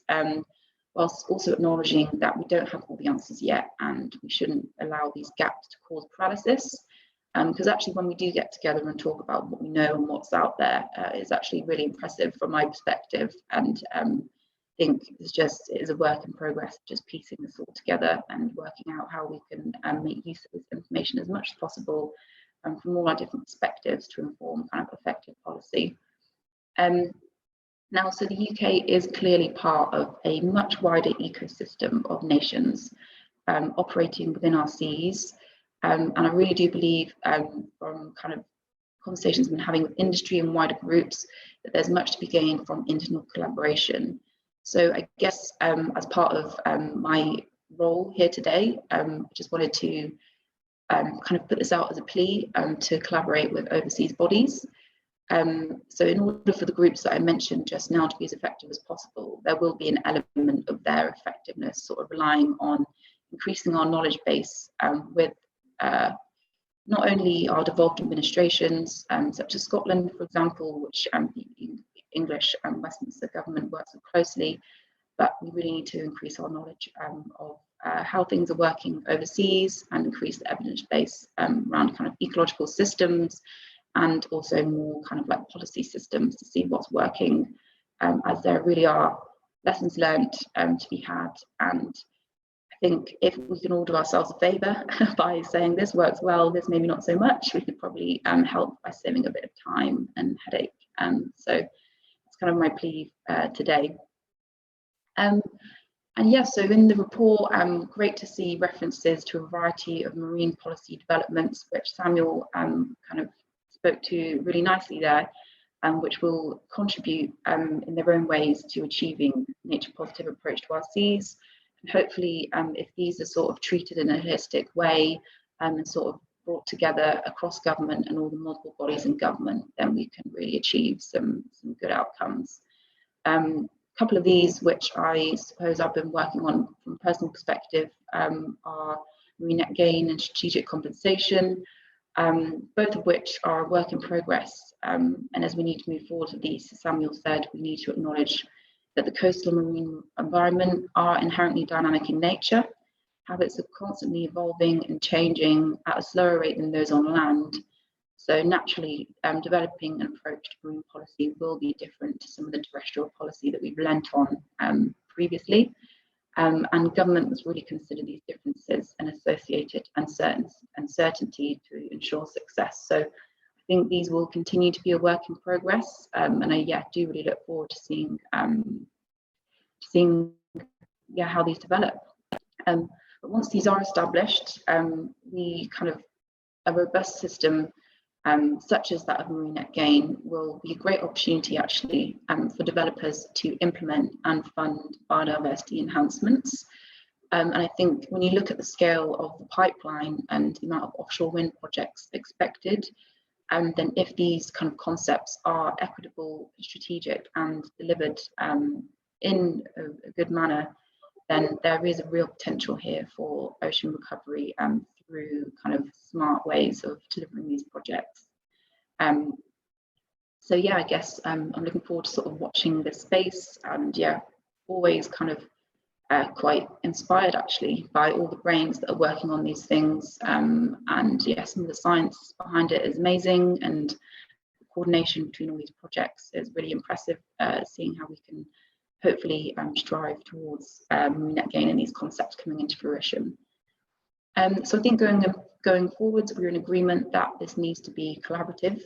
whilst also acknowledging that we don't have all the answers yet, and we shouldn't allow these gaps to cause paralysis. Because actually when we do get together and talk about what we know and what's out there, it's actually really impressive from my perspective, and I think it is a work in progress, just piecing this all together and working out how we can make use of this information as much as possible from all our different perspectives to inform kind of effective policy. Now, so the UK is clearly part of a much wider ecosystem of nations operating within our seas. And I really do believe from kind of conversations I've been having with industry and wider groups that there's much to be gained from internal collaboration. So I guess as part of my role here today, just wanted to kind of put this out as a plea to collaborate with overseas bodies. So in order for the groups that I mentioned just now to be as effective as possible, there will be an element of their effectiveness sort of relying on increasing our knowledge base with not only our devolved administrations, such as Scotland, for example, which the English and Westminster government works with closely, but we really need to increase our knowledge of how things are working overseas and increase the evidence base around kind of ecological systems, and also more kind of like policy systems to see what's working, as there really are lessons learned to be had. And I think if we can all do ourselves a favour by saying this works well, this maybe not so much, we could probably help by saving a bit of time and headache. So it's kind of my plea today. And yeah, so in the report, great to see references to a variety of marine policy developments, which Samuel kind of spoke to really nicely there, which will contribute in their own ways to achieving nature positive approach to our seas. And hopefully, if these are sort of treated in a holistic way and sort of brought together across government and all the multiple bodies in government, then we can really achieve some good outcomes. A couple of these, which I suppose I've been working on from a personal perspective, are marine net gain and strategic compensation, both of which are a work in progress. And as we need to move forward with these, as Samuel said, we need to acknowledge that the coastal marine environment are inherently dynamic in nature. Habits are constantly evolving and changing at a slower rate than those on land. So naturally, developing an approach to marine policy will be different to some of the terrestrial policy that we've lent on previously. And government must really consider these differences and associated uncertainty to ensure success. So I think these will continue to be a work in progress, and I do really look forward to seeing how these develop. But once these are established, we kind of a robust system such as that of marine net gain will be a great opportunity actually for developers to implement and fund biodiversity enhancements. And I think when you look at the scale of the pipeline and the amount of offshore wind projects expected, then if these kind of concepts are equitable, strategic, and delivered in a good manner, then there is a real potential here for ocean recovery through kind of smart ways of delivering these projects. So yeah, I guess I'm looking forward to sort of watching this space, and yeah, always kind of quite inspired actually by all the brains that are working on these things, and yeah, some of the science behind it is amazing, and the coordination between all these projects is really impressive, seeing how we can hopefully strive towards net gain and these concepts coming into fruition. So I think going forwards, we're in agreement that this needs to be collaborative,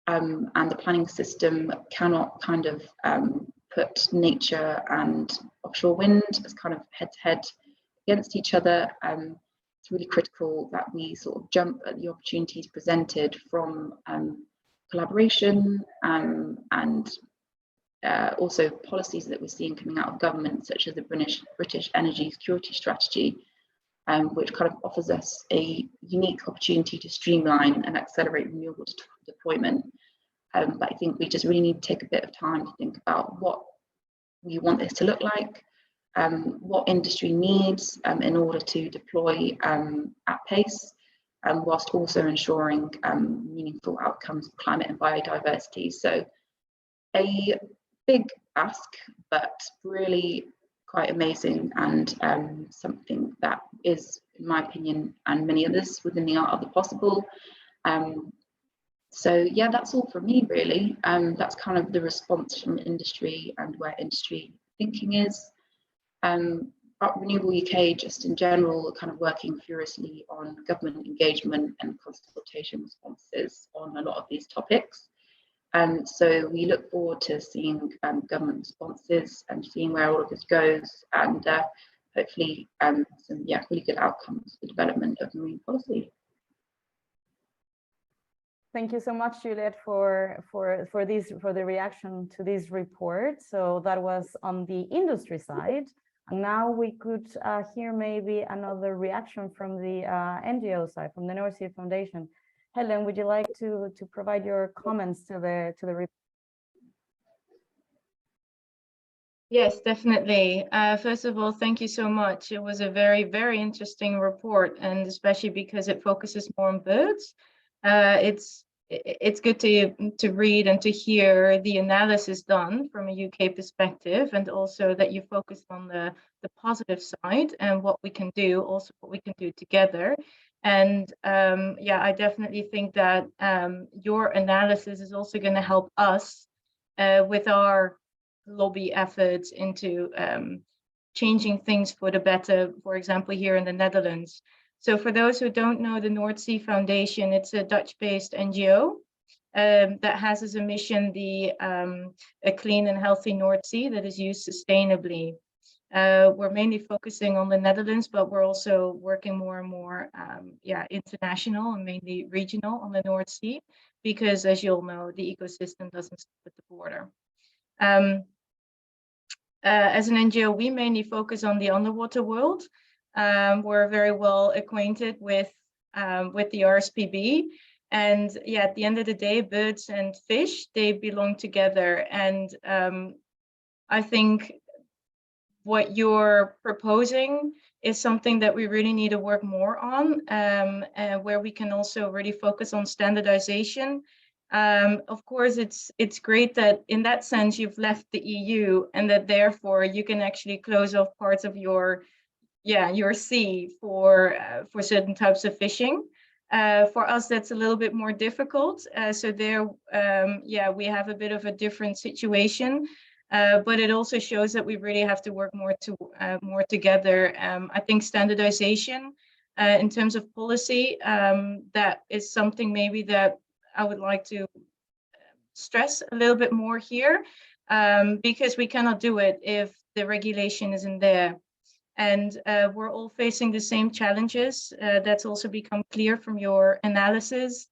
and the planning system cannot kind of put nature and offshore wind as kind of head to head against each other. It's really critical that we sort of jump at the opportunities presented from collaboration and also policies that we're seeing coming out of government, such as the British Energy Security Strategy, which kind of offers us a unique opportunity to streamline and accelerate renewables deployment. But I think we just really need to take a bit of time to think about what we want this to look like, what industry needs in order to deploy at pace, whilst also ensuring meaningful outcomes of climate and biodiversity. So a big ask, but really quite amazing, and something that is, in my opinion, and many others, within the art of the possible. So yeah, that's all from me really. That's kind of the response from industry and where industry thinking is. RenewableUK, just in general, kind of working furiously on government engagement and consultation responses on a lot of these topics. So we look forward to seeing government responses and seeing where all of this goes, and hopefully some really good outcomes for development of marine policy. Thank you so much, Juliette, for the reaction to this report. So that was on the industry side. And now we could hear maybe another reaction from the NGO side, from the North Sea Foundation. Helen, would you like to provide your comments to the report? Yes, definitely. First of all, thank you so much. It was a very, very interesting report, and especially because it focuses more on birds. It's good to read and to hear the analysis done from a UK perspective, and also that you focused on the positive side and what we can do, also what we can do together. And yeah, I definitely think that your analysis is also going to help us with our lobby efforts into changing things for the better, for example, here in the Netherlands. So for those who don't know the North Sea Foundation, it's a Dutch-based NGO that has as a mission a clean and healthy North Sea that is used sustainably. We're mainly focusing on the Netherlands, but we're also working more and more international and mainly regional on the North Sea, because as you'll know, the ecosystem doesn't stop at the border. As an NGO, we mainly focus on the underwater world. We're very well acquainted with the RSPB, and yeah, at the end of the day, birds and fish, they belong together. And I think what you're proposing is something that we really need to work more on, where we can also really focus on standardization. Of course, it's great that in that sense you've left the EU, and that therefore you can actually close off parts of your sea for certain types of fishing. For us, that's a little bit more difficult. So there, we have a bit of a different situation. But it also shows that we really have to work more together. I think standardization in terms of policy, that is something maybe that I would like to stress a little bit more here, because we cannot do it if the regulation isn't there. And we're all facing the same challenges. That's also become clear from your analysis.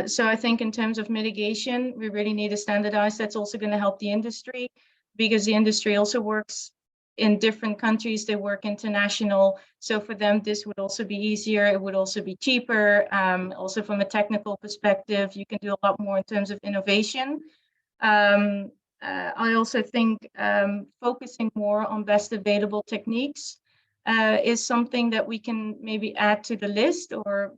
So I think in terms of mitigation, we really need to standardize. That's also going to help the industry, because the industry also works in different countries. They work international. So for them, this would also be easier. It would also be cheaper. Also from a technical perspective, you can do a lot more in terms of innovation. I also think focusing more on best available techniques is something that we can maybe add to the list or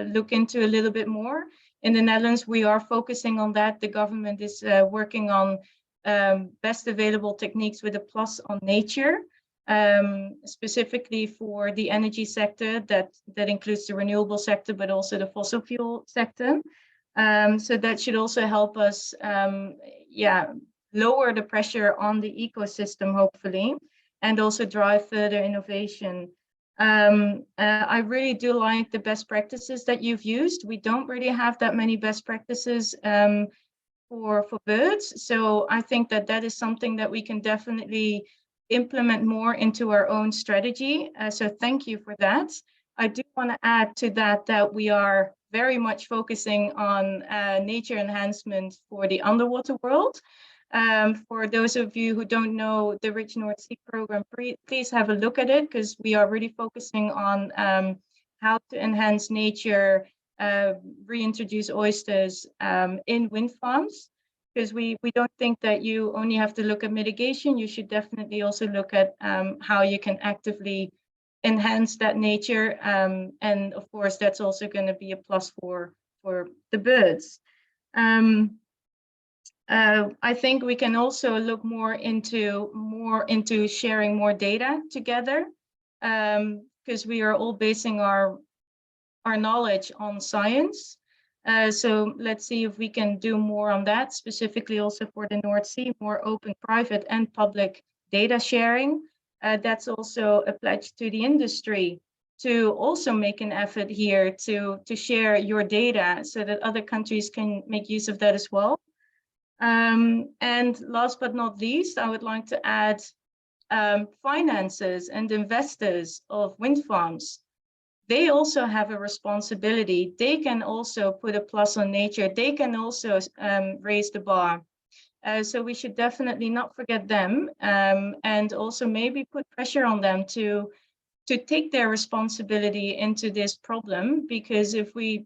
look into a little bit more. In the Netherlands, we are focusing on that. The government is working on best available techniques with a plus on nature, specifically for the energy sector. That includes the renewable sector, but also the fossil fuel sector. So that should also help us lower the pressure on the ecosystem, hopefully, and also drive further innovation. I really do like the best practices that you've used. We don't really have that many best practices for birds. So I think that is something that we can definitely implement more into our own strategy. So thank you for that. I do want to add to that we are very much focusing on nature enhancement for the underwater world. For those of you who don't know the Rich North Sea program, please have a look at it, because we are really focusing on how to enhance nature, reintroduce oysters in wind farms, because we don't think that you only have to look at mitigation. You should definitely also look at how you can actively enhance that nature, and of course that's also going to be a plus for the birds. I think we can also look more into sharing more data together, because we are all basing our knowledge on science. So let's see if we can do more on that, specifically also for the North Sea, more open, private and public data sharing. That's also a pledge to the industry to also make an effort here to share your data so that other countries can make use of that as well. And last but not least, I would like to add finances and investors of wind farms. They also have a responsibility. They can also put a plus on nature. They can also raise the bar. So we should definitely not forget them, and also maybe put pressure on them to take their responsibility into this problem, because if we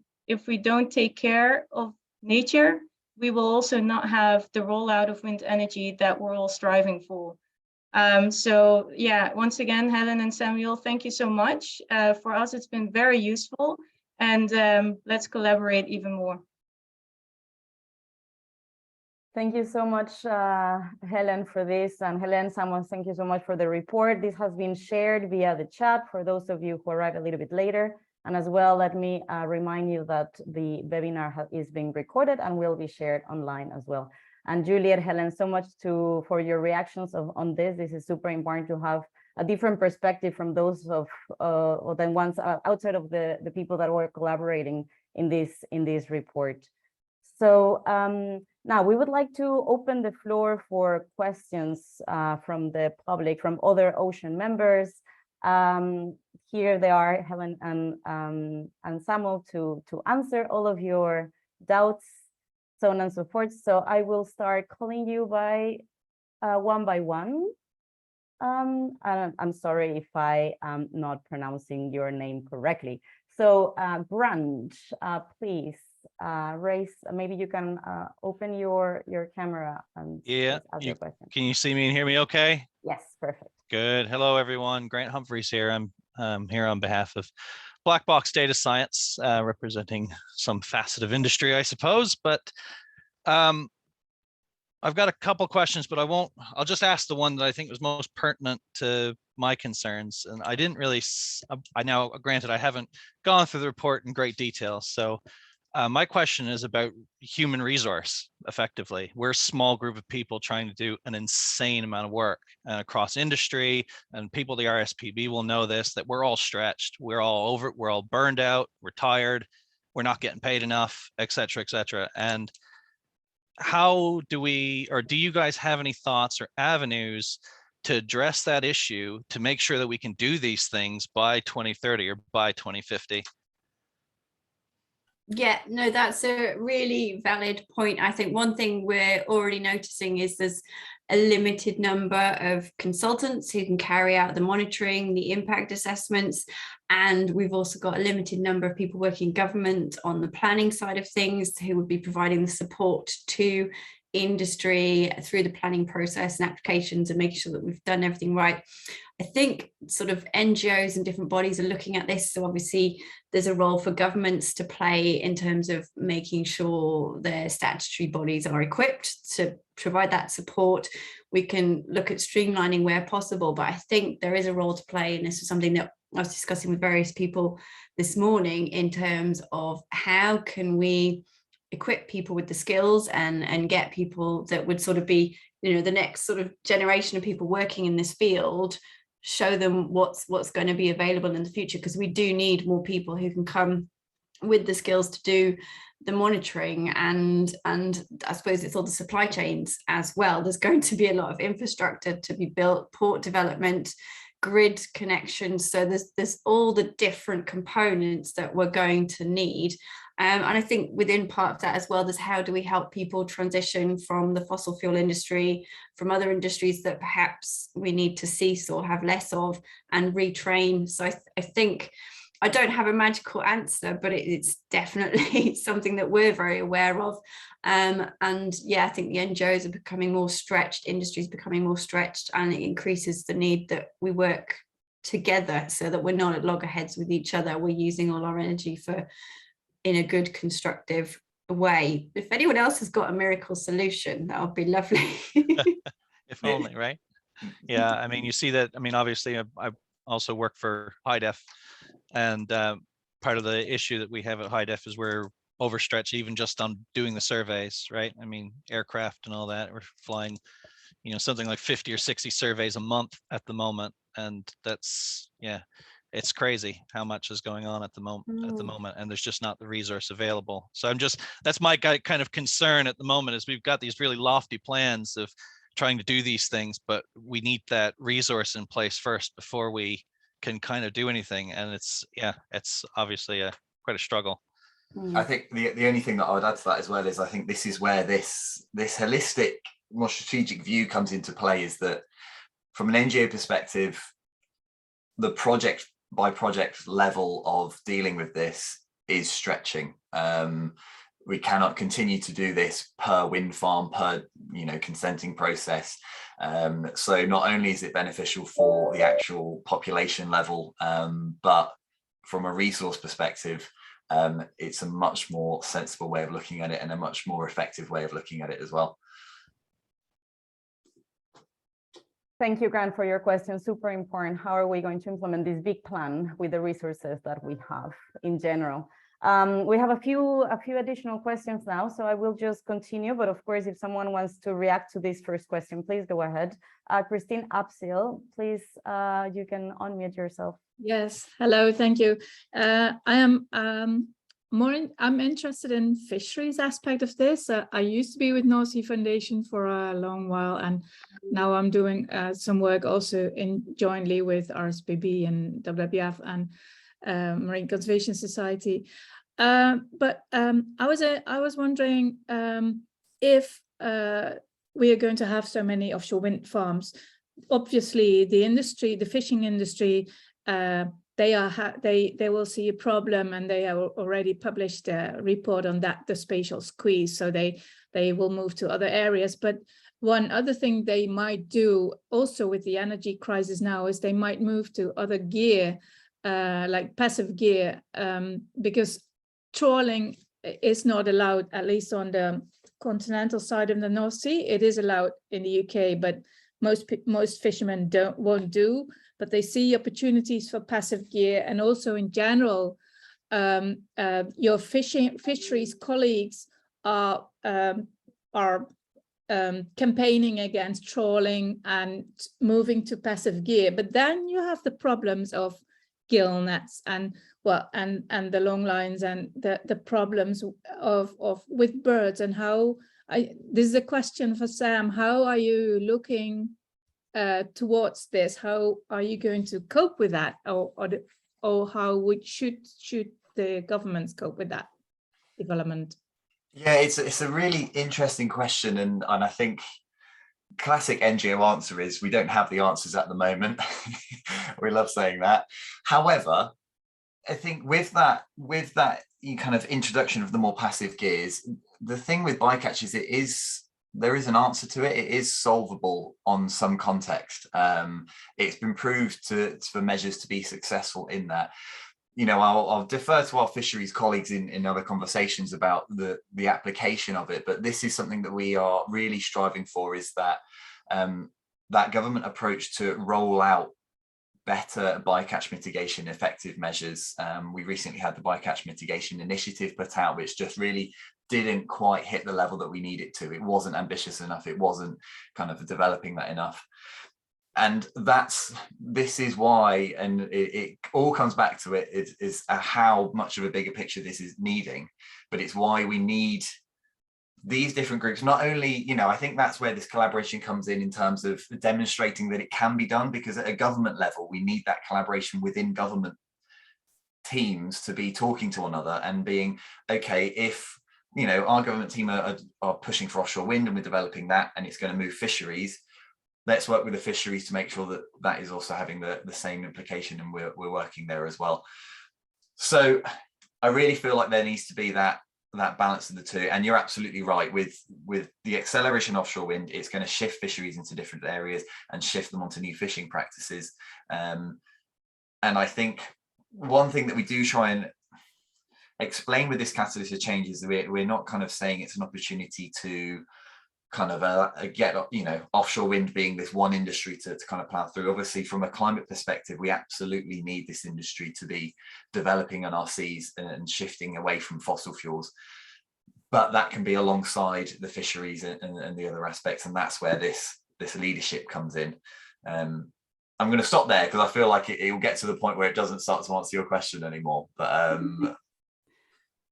don't take care of nature, we will also not have the rollout of wind energy that we're all striving for. So yeah, once again, Helen and Samuel, thank you so much. For us, it's been very useful, and let's collaborate even more. Thank you so much, Helen, for this. And Helen, Samuel, thank you so much for the report. This has been shared via the chat for those of you who arrived a little bit later. And as well, let me remind you that the webinar is being recorded and will be shared online as well. And Juliette, Helen, so much for your reactions on this. This is super important to have a different perspective from those or than ones outside of the people that were collaborating in this report. So now we would like to open the floor for questions from the public, from other ocean members. Here they are, Helen and Samuel, to answer all of your doubts, so on and so forth. So I will start calling you by one. I'm sorry if I am not pronouncing your name correctly. So Grant, please raise. Maybe you can open your camera and ask your question. Can you see me and hear me okay? Yes, perfect. Good. Hello, everyone. Grant Humphreys here. I'm here on behalf of Black Box Data Science, representing some facet of industry, I suppose. But I've got a couple questions, but I'll just ask the one that I think was most pertinent to my concerns. And I didn't really, now granted, I haven't gone through the report in great detail. So my question is about human resource, effectively. We're a small group of people trying to do an insane amount of work across industry, and people, the RSPB will know this, that we're all stretched, we're all over it, we're all burned out, we're tired, we're not getting paid enough, et cetera, et cetera. And how do we, or do you guys have any thoughts or avenues to address that issue to make sure that we can do these things by 2030 or by 2050? Yeah, no, that's a really valid point. I think one thing we're already noticing is there's a limited number of consultants who can carry out the monitoring, the impact assessments, and we've also got a limited number of people working in government on the planning side of things who would be providing the support to industry through the planning process and applications and making sure that we've done everything right. I think sort of NGOs and different bodies are looking at this. So obviously there's a role for governments to play in terms of making sure their statutory bodies are equipped to provide that support. We can look at streamlining where possible, but I think there is a role to play. And this is something that I was discussing with various people this morning in terms of how can we equip people with the skills and get people that would sort of be, you know, the next sort of generation of people working in this field, show them what's going to be available in the future, because we do need more people who can come with the skills to do the monitoring, and I suppose it's all the supply chains as well. There's going to be a lot of infrastructure to be built, port development, grid connections. So there's all the different components that we're going to need. And I think within part of that as well, there's how do we help people transition from the fossil fuel industry, from other industries that perhaps we need to cease or have less of, and retrain. So I think I don't have a magical answer, but it's definitely something that we're very aware of. And yeah, I think the NGOs are becoming more stretched, industry is becoming more stretched, and it increases the need that we work together so that we're not at loggerheads with each other. We're using all our energy in a good, constructive way. If anyone else has got a miracle solution, that would be lovely. If only, right? Yeah, I mean, you see that. I mean, obviously, I also work for HIDEF, and part of the issue that we have at HIDEF is we're overstretched even just on doing the surveys, right? I mean, aircraft and all that, we're flying, something like 50 or 60 surveys a month at the moment, and that's, yeah, it's crazy how much is going on at the moment, and there's just not the resource available. So that's my kind of concern at the moment, is we've got these really lofty plans of trying to do these things, but we need that resource in place first before we can kind of do anything. And it's obviously quite a struggle. I think the only thing that I would add to that as well is I think this is where this holistic, more strategic view comes into play, is that from an NGO perspective, the project by project level of dealing with this is stretching. We cannot continue to do this per wind farm, per consenting process. So not only is it beneficial for the actual population level, but from a resource perspective, it's a much more sensible way of looking at it, and a much more effective way of looking at it as well. Thank you, Grant, for your question. Super important. How are we going to implement this big plan with the resources that we have in general? We have a few additional questions now, so I will just continue. But of course, if someone wants to react to this first question, please go ahead. Christine Apsil, please, you can unmute yourself. Yes, hello, thank you. I'm interested in fisheries aspect of this. I used to be with North Sea Foundation for a long while, and now I'm doing some work also jointly with RSPB and WWF and Marine Conservation Society. But I was wondering if we are going to have so many offshore wind farms. Obviously, the fishing industry, they will see a problem, and they have already published a report on that, the spatial squeeze. So they will move to other areas. But one other thing they might do also with the energy crisis now is they might move to other gear, like passive gear, because trawling is not allowed, at least on the continental side of the North Sea. It is allowed in the UK, but most fishermen won't do. But they see opportunities for passive gear, and also in general, your fisheries colleagues are campaigning against trawling and moving to passive gear. But then you have the problems of gill nets and the long lines, and the problems with birds, and how this is a question for Sam. How are you looking towards this? How are you going to cope with that, or how should the governments cope with that development? Yeah, it's a really interesting question, and I think classic NGO answer is we don't have the answers at the moment. We love saying that. However, I think with that kind of introduction of the more passive gears, the thing with bycatches, there is an answer to it. It is solvable on some context. It's been proved for measures to be successful in that. I'll defer to our fisheries colleagues in other conversations about the application of it, but this is something that we are really striving for, is that that government approach to roll out better bycatch mitigation effective measures. We recently had the bycatch mitigation initiative put out, which just really didn't quite hit the level that we need it to. It wasn't ambitious enough. It wasn't kind of developing that enough. And this is why, and it all comes back to it, is how much of a bigger picture this is needing. But it's why we need these different groups, not only, you know, I think that's where this collaboration comes in terms of demonstrating that it can be done, because at a government level, we need that collaboration within government teams to be talking to one another and being, okay, if, you know, our government team are pushing for offshore wind and we're developing that and it's going to move fisheries, let's work with the fisheries to make sure that that is also having the same implication, and we're working there as well. So I really feel like there needs to be that balance of the two. And you're absolutely right, with the acceleration of offshore wind, it's going to shift fisheries into different areas and shift them onto new fishing practices. And I think one thing that we do try and explain with this catalyst of change is that we're not kind of saying it's an opportunity to kind of get, you know, offshore wind being this one industry to kind of plow through. Obviously, from a climate perspective, we absolutely need this industry to be developing on our seas and shifting away from fossil fuels. But that can be alongside the fisheries and the other aspects, and that's where this leadership comes in. I'm going to stop there because I feel like it will get to the point where it doesn't start to answer your question anymore. But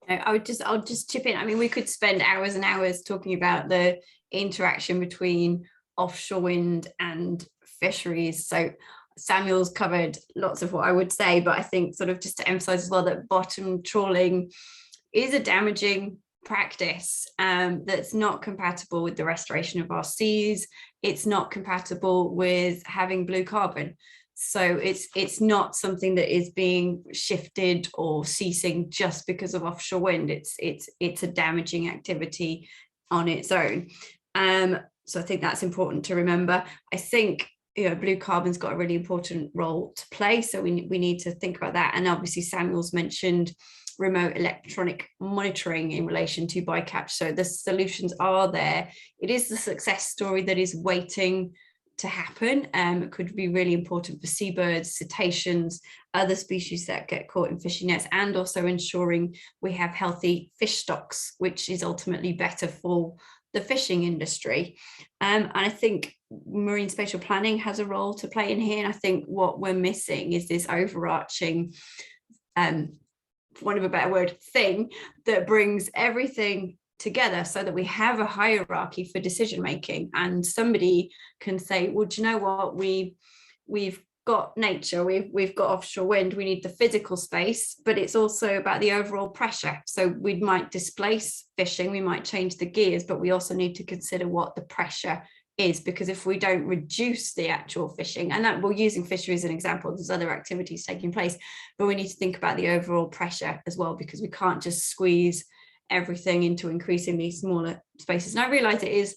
I'll just chip in. I mean, we could spend hours and hours talking about the interaction between offshore wind and fisheries. So Samuel's covered lots of what I would say, but I think sort of just to emphasize as well that bottom trawling is a damaging practice that's not compatible with the restoration of our seas. It's not compatible with having blue carbon. So it's not something that is being shifted or ceasing just because of offshore wind. It's a damaging activity on its own. So I think that's important to remember. I think, you know, blue carbon's got a really important role to play, so we need to think about that. And obviously Samuel's mentioned remote electronic monitoring in relation to bycatch. So the solutions are there. It is the success story that is waiting to happen. It could be really important for seabirds, cetaceans, other species that get caught in fishing nets, and also ensuring we have healthy fish stocks, which is ultimately better for the fishing industry. And I think marine spatial planning has a role to play in here. And I think what we're missing is this overarching, for want of a better word, thing that brings everything together so that we have a hierarchy for decision making, and somebody can say, well, do you know what, we've got nature, we've got offshore wind, we need the physical space, but it's also about the overall pressure. So we might displace fishing, we might change the gears, but we also need to consider what the pressure is, because if we don't reduce the actual fishing, and that we're using fisheries as an example, there's other activities taking place, but we need to think about the overall pressure as well, because we can't just squeeze everything into increasingly smaller spaces. And I realize it is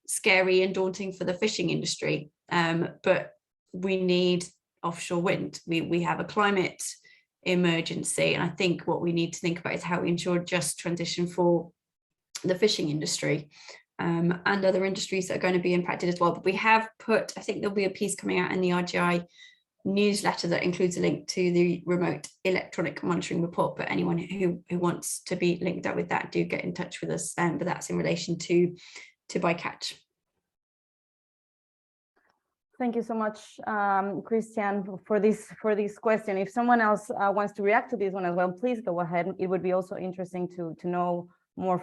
scary and daunting for the fishing industry, but we need offshore wind. We have a climate emergency, and I think what we need to think about is how we ensure just transition for the fishing industry and other industries that are going to be impacted as well. But we have put, I think there'll be a piece coming out in the RGI newsletter that includes a link to the remote electronic monitoring report, but anyone who wants to be linked up with that, do get in touch with us, but that's in relation to bycatch. Thank you so much, Christian, for this question. If someone else wants to react to this one as well, please go ahead. It would be also interesting to know more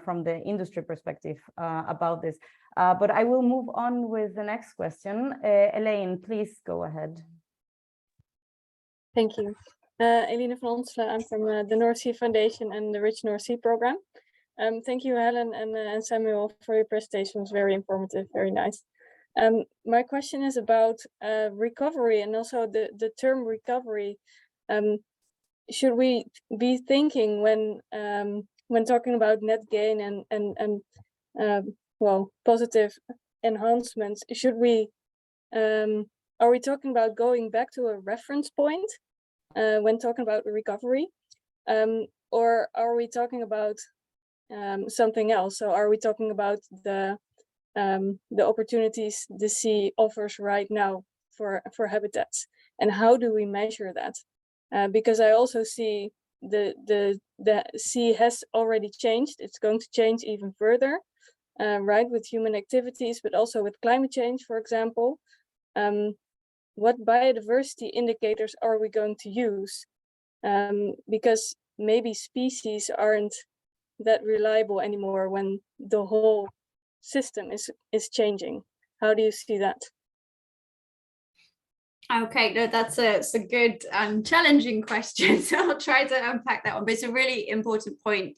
from the industry perspective about this. But I will move on with the next question. Elaine, please go ahead. Thank you. Eline van Onselen, I'm from the North Sea Foundation and the Rich North Sea Program. Thank you, Helen and Samuel, for your presentation. It was very informative, very nice. My question is about recovery, and also the term recovery. Should we be thinking when talking about net gain and well, positive enhancements, should we are we talking about going back to a reference point when talking about recovery, or are we talking about something else? So are we talking about the opportunities the sea offers right now for habitats, and how do we measure that? Because I also see the sea has already changed. It's going to change even further, right, with human activities, but also with climate change, for example. What biodiversity indicators are we going to use? Because maybe species aren't that reliable anymore when the whole system is changing? How do you see that? Okay, no, that's a good and challenging question. So I'll try to unpack that one, but it's a really important point.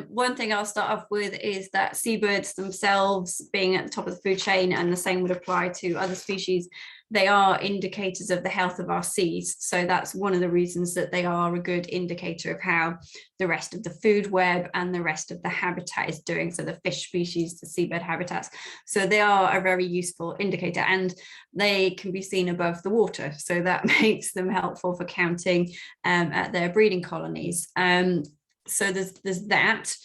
One thing I'll start off with is that seabirds themselves being at the top of the food chain, and the same would apply to other species, they are indicators of the health of our seas. So that's one of the reasons that they are a good indicator of how the rest of the food web and the rest of the habitat is doing. So the fish species, the seabird habitats. So they are a very useful indicator, and they can be seen above the water. So that makes them helpful for counting at their breeding colonies. So there's that.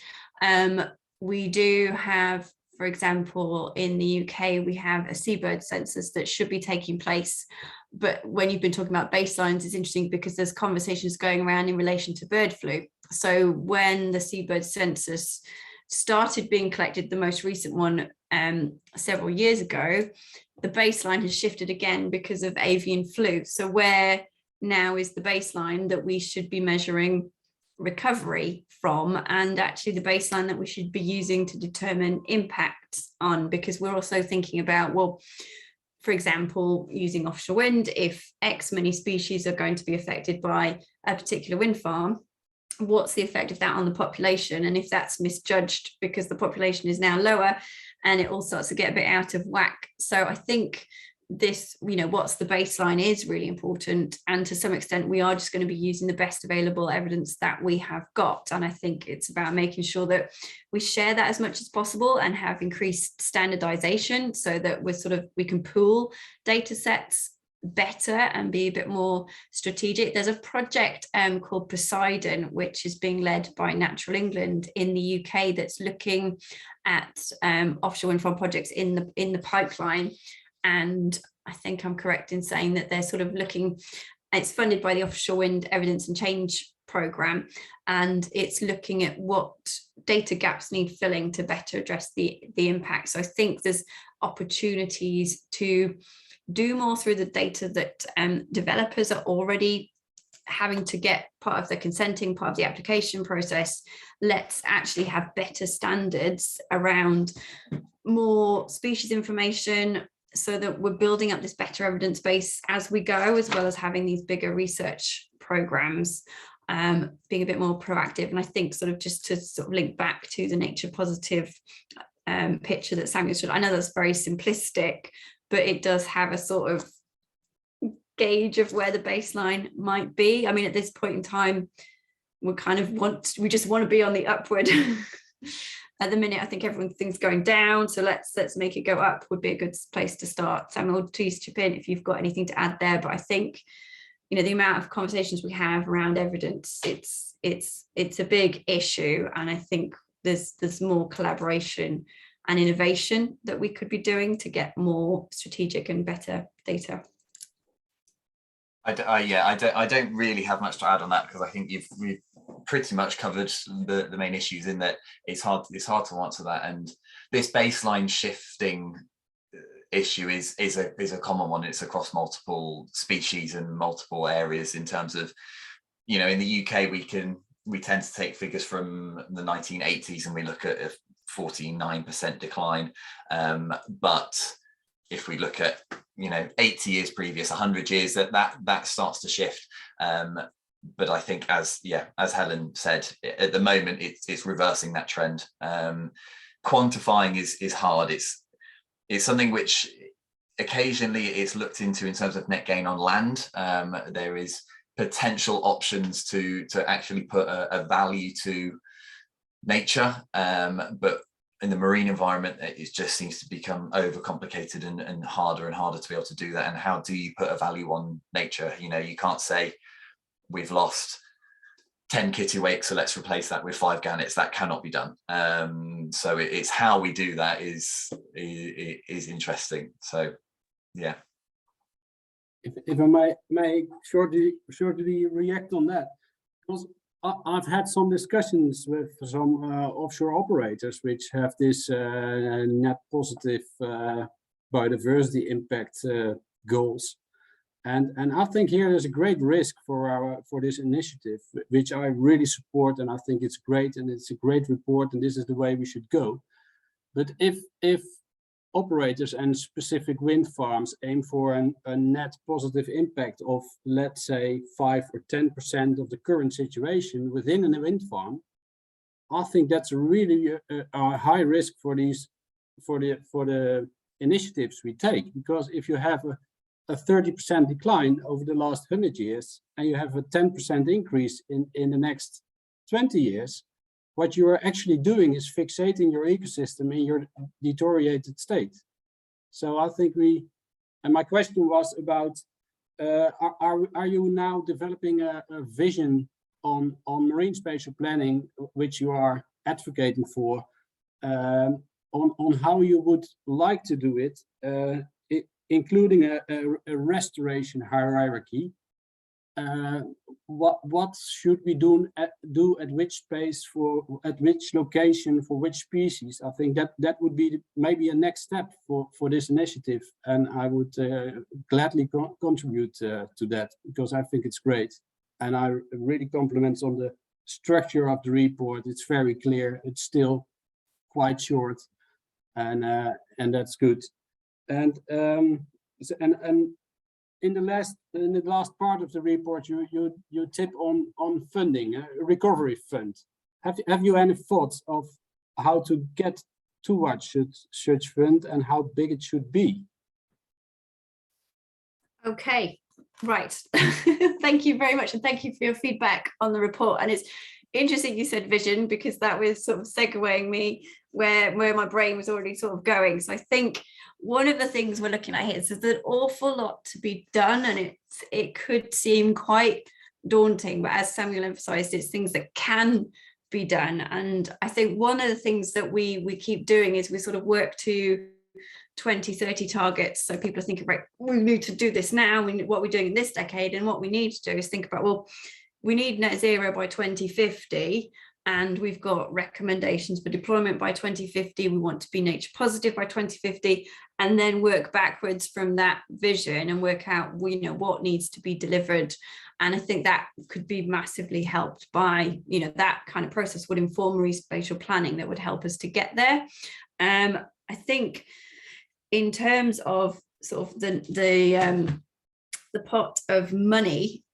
We do have, for example, in the UK, we have a seabird census that should be taking place. But when you've been talking about baselines, it's interesting because there's conversations going around in relation to bird flu. So when the seabird census started being collected, the most recent one several years ago, the baseline has shifted again because of avian flu. So where now is the baseline that we should be measuring recovery from, and actually the baseline that we should be using to determine impacts on, because we're also thinking about, well, for example, using offshore wind, if X many species are going to be affected by a particular wind farm, what's the effect of that on the population? And if that's misjudged because the population is now lower, and it all starts to get a bit out of whack. So I think this, what's the baseline is really important, and to some extent we are just going to be using the best available evidence that we have got. And I think it's about making sure that we share that as much as possible and have increased standardization so that we can pool data sets better and be a bit more strategic. There's a project called Poseidon, which is being led by Natural England in the UK, that's looking at offshore wind farm projects in the pipeline. And I think I'm correct in saying that they're sort of looking, it's funded by the Offshore Wind Evidence and Change Programme, and it's looking at what data gaps need filling to better address the impact. So I think there's opportunities to do more through the data that developers are already having to get part of the consenting, part of the application process. Let's actually have better standards around more species information, so that we're building up this better evidence base as we go, as well as having these bigger research programs, being a bit more proactive. And I think just to link back to the nature positive picture that Samuel showed, I know that's very simplistic, but it does have a sort of gauge of where the baseline might be. I mean, at this point in time, we just want to be on the upward. At the minute, I think everyone thinks going down, so let's make it go up would be a good place to start. Samuel, please chip in if you've got anything to add there. But I think, the amount of conversations we have around evidence, it's a big issue, and I think there's more collaboration and innovation that we could be doing to get more strategic and better data. I don't really have much to add on that, because I think we've pretty much covered the main issues, in that it's hard to answer that. And this baseline shifting issue is a common one. It's across multiple species and multiple areas, in terms of, in the UK we tend to take figures from the 1980s and we look at a 49% decline, but if we look at 80 years previous, 100 years, that starts to shift. But I think, as Helen said, at the moment it's reversing that trend. Quantifying is hard. It's something which occasionally it's looked into in terms of net gain on land. There is potential options to actually put a value to nature, but in the marine environment, it just seems to become overcomplicated and harder to be able to do that. And how do you put a value on nature? You can't say we've lost 10 kittiwakes, so let's replace that with 5 gannets. That cannot be done. So it's how we do that is interesting. So yeah. If I may shortly react on that, because I've had some discussions with some offshore operators which have this net positive biodiversity impact goals, And I think here there's a great risk for this initiative, which I really support, and I think it's great, and it's a great report, and this is the way we should go. But if operators and specific wind farms aim for a net positive impact of, let's say, 5 or 10% of the current situation within a wind farm, I think that's really a high risk for the initiatives we take, because if you have a 30% decline over the last 100 years and you have a 10% increase in the next 20 years, what you are actually doing is fixating your ecosystem in your deteriorated state. So I think and my question was about, are you now developing a vision on marine spatial planning, which you are advocating for, on how you would like to do it, including a restoration hierarchy? What should we do at which space, at which location, for which species? I think that would be maybe a next step for this initiative, and I would gladly contribute to that, because I think it's great. And I really compliment on the structure of the report. It's very clear. It's still quite short, and that's good. And in the last part of the report, you tip on funding, a recovery fund. Have you any thoughts of how to get towards such fund and how big it should be? Okay, right. Thank you very much, and thank you for your feedback on the report. And it's interesting you said vision, because that was sort of segueing me where my brain was already sort of going. So I think one of the things we're looking at here is there's an awful lot to be done, and it could seem quite daunting, but as Samuel emphasized, it's things that can be done. And I think one of the things that we keep doing is we sort of work to 2030 targets. So people are thinking, right, we need to do this now, what we're doing in this decade, and what we need to do is think about, well, we need net zero by 2050, and we've got recommendations for deployment by 2050. We want to be nature positive by 2050, and then work backwards from that vision and work out, what needs to be delivered. And I think that could be massively helped by, that kind of process would inform marine spatial planning that would help us to get there. I think in terms of sort of the pot of money,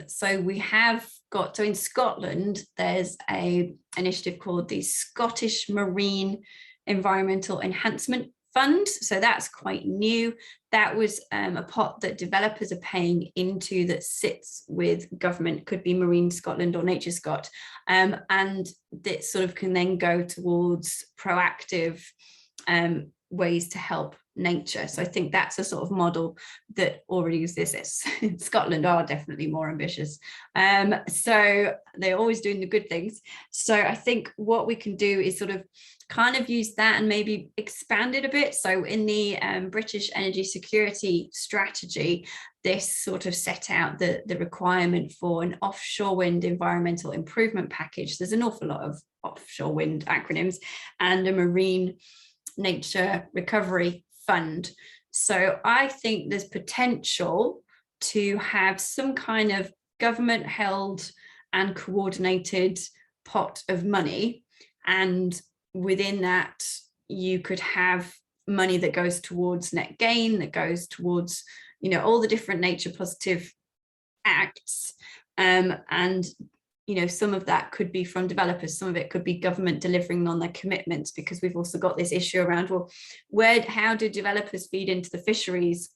so we have got, so in Scotland, there's a initiative called the Scottish Marine Environmental Enhancement Fund. So that's quite new. That was a pot that developers are paying into that sits with government, could be Marine Scotland or Nature Scot. And that sort of can then go towards proactive ways to help nature. So I think that's a sort of model that already exists. Scotland are definitely more ambitious. So they're always doing the good things. So I think what we can do is sort of kind of use that and maybe expand it a bit. So in the British Energy Security Strategy, this sort of set out the requirement for an offshore wind environmental improvement package. There's an awful lot of offshore wind acronyms, and a marine nature recovery fund. So I think there's potential to have some kind of government held and coordinated pot of money, and within that you could have money that goes towards net gain, that goes towards, you know, all the different nature positive acts, and you know, some of that could be from developers, some of it could be government delivering on their commitments, because we've also got this issue around, well, how do developers feed into the fisheries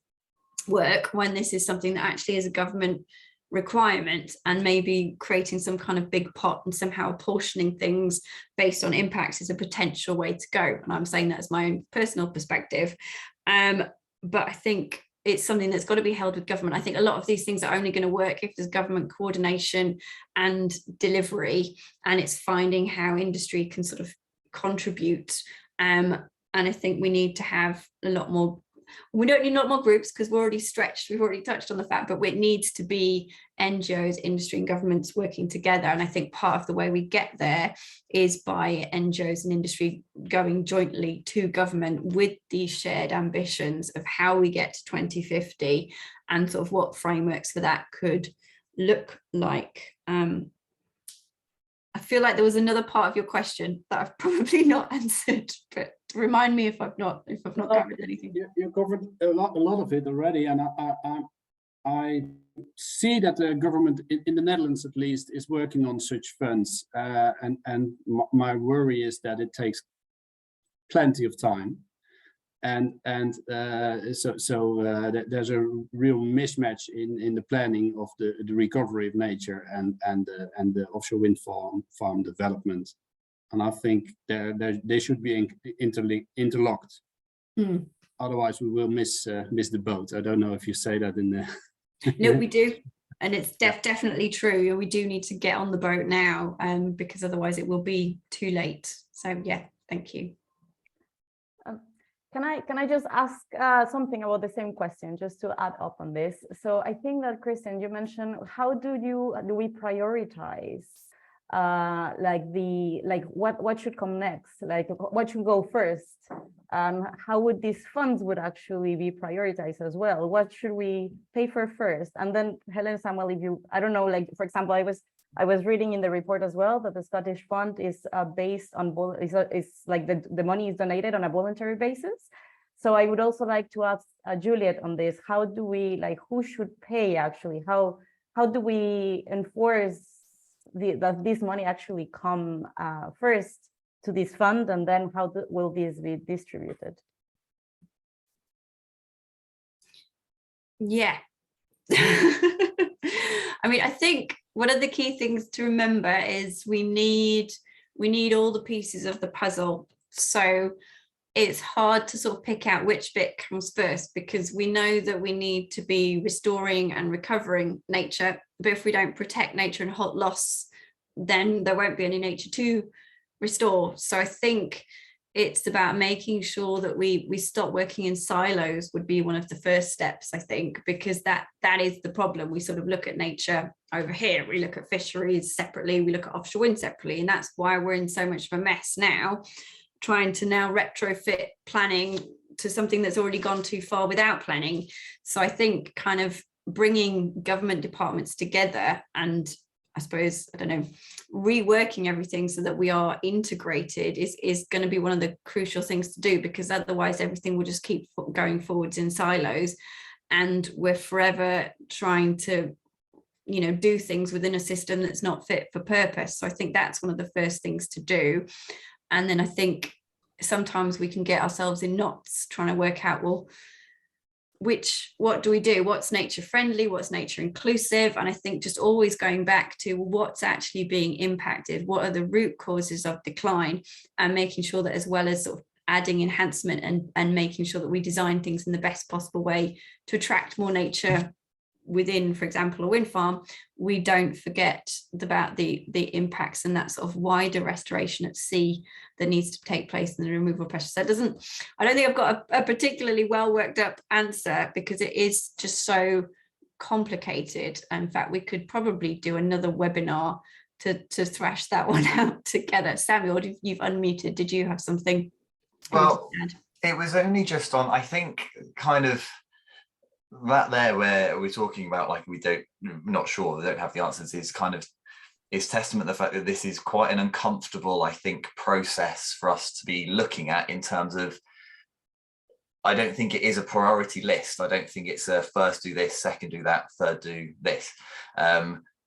work when this is something that actually is a government requirement, and maybe creating some kind of big pot and somehow apportioning things based on impacts is a potential way to go. And I'm saying that as my own personal perspective, but I think it's something that's got to be held with government. I think a lot of these things are only going to work if there's government coordination and delivery, and it's finding how industry can sort of contribute. And I think we need to have a lot more we don't need a lot more groups because we're already stretched. We've already touched on the fact, but it needs to be NGOs, industry and governments working together. And I think part of the way we get there is by NGOs and industry going jointly to government with these shared ambitions of how we get to 2050 and sort of what frameworks for that could look like. I feel like there was another part of your question that I've probably not answered, but remind me if I've not covered anything. You covered a lot of it already, and I see that the government in the Netherlands, at least, is working on such funds, and my worry is that it takes plenty of time, and so there's a real mismatch in the planning of the recovery of nature and the offshore wind farm development, and I think they should be interlocked. Otherwise we will miss the boat. I don't know if you say that in the no, we do, and it's definitely true. We do need to get on the boat now, because otherwise it will be too late. So yeah, thank you. Can I just ask something about the same question, just to add up on this? So I think that, Christian, you mentioned, how do we prioritize what should come next, like what should go first? How would these funds would actually be prioritized as well? What should we pay for first? And then Helen, Samuel, if you, I don't know, like for example, I was reading in the report as well that the Scottish Fund is based on, is like the money is donated on a voluntary basis. So I would also like to ask Juliette on this. How do we, like, who should pay actually? How do we enforce that this money actually come first to this fund, and then how will this be distributed? Yeah. I mean, I think one of the key things to remember is we need all the pieces of the puzzle. So it's hard to sort of pick out which bit comes first, because we know that we need to be restoring and recovering nature, but if we don't protect nature and halt loss, then there won't be any nature to restore. So I think it's about making sure that we stop working in silos would be one of the first steps, I think, because that is the problem. We sort of look at nature over here, we look at fisheries separately, we look at offshore wind separately, and that's why we're in so much of a mess now, trying to now retrofit planning to something that's already gone too far without planning. So I think kind of bringing government departments together and, I suppose, I don't know, reworking everything so that we are integrated is going to be one of the crucial things to do, because otherwise everything will just keep going forwards in silos, and we're forever trying to, you know, do things within a system that's not fit for purpose. So I think that's one of the first things to do. And then I think sometimes we can get ourselves in knots trying to work out, well, what do we do? What's nature friendly? What's nature inclusive? And I think just always going back to what's actually being impacted, what are the root causes of decline, and making sure that, as well as sort of adding enhancement and making sure that we design things in the best possible way to attract more nature within, for example, a wind farm, we don't forget about the impacts and that sort of wider restoration at sea that needs to take place in the removal of pressure. So I don't think I've got a particularly well worked up answer, because it is just so complicated. In fact, we could probably do another webinar to thrash that one out together. Samuel, you've unmuted. Did you have something? Well, it was only just on, I think, kind of that there where we're talking about, like, we don't have the answers, is kind of testament to the fact that this is quite an uncomfortable, I think, process for us to be looking at, in terms of, I don't think it is a priority list. I don't think it's a first do this, second do that, third do this,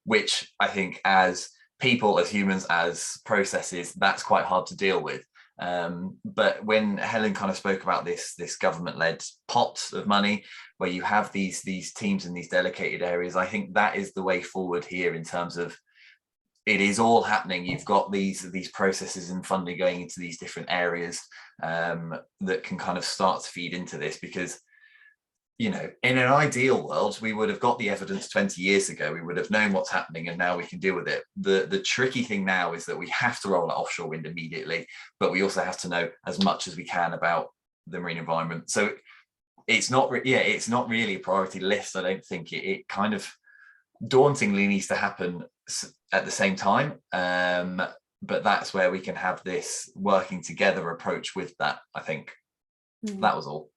which I think as people, as humans, as processes, that's quite hard to deal with. But when Helen kind of spoke about this government-led pot of money, where you have these teams in these dedicated areas, I think that is the way forward here, in terms of it is all happening. You've got these processes and funding going into these different areas that can kind of start to feed into this, because, you know, in an ideal world, we would have got the evidence 20 years ago, we would have known what's happening, and now we can deal with it. The tricky thing now is that we have to roll out offshore wind immediately, but we also have to know as much as we can about the marine environment. So it's not really a priority list. I don't think it kind of dauntingly needs to happen at the same time. But that's where we can have this working together approach with that, I think. That was all.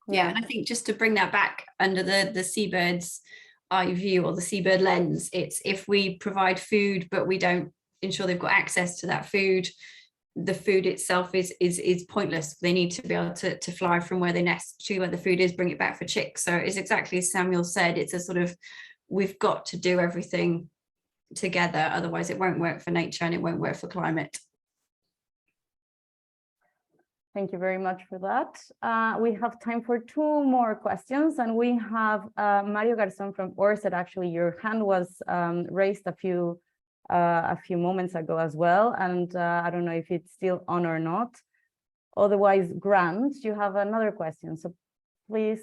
Yeah, and I think just to bring that back under the seabird's eye view or the seabird lens, it's if we provide food but we don't ensure they've got access to that food, the food itself is pointless. They need to be able to fly from where they nest to where the food is, bring it back for chicks. So it's exactly as Samuel said, it's a sort of, we've got to do everything together, otherwise it won't work for nature and it won't work for climate. Thank you very much for that. We have time for 2 more questions, and we have Mario Garzón from Orsted. Actually, your hand was raised a few moments ago as well, and I don't know if it's still on or not. Otherwise, Grant, you have another question, so please,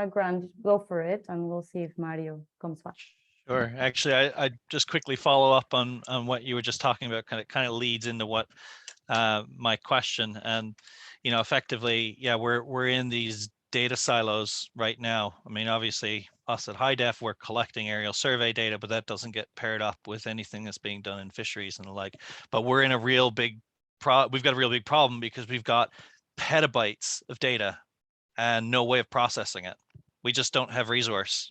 Grant, go for it, and we'll see if Mario comes back. Sure. Actually, I just quickly follow up on what you were just talking about. Kind of leads into what my question. And effectively, yeah, we're in these data silos right now. I mean, obviously, us at High Def, we're collecting aerial survey data, but that doesn't get paired up with anything that's being done in fisheries and the like. But we're in a real big we've got a real big problem because we've got petabytes of data and no way of processing it. We just don't have resource.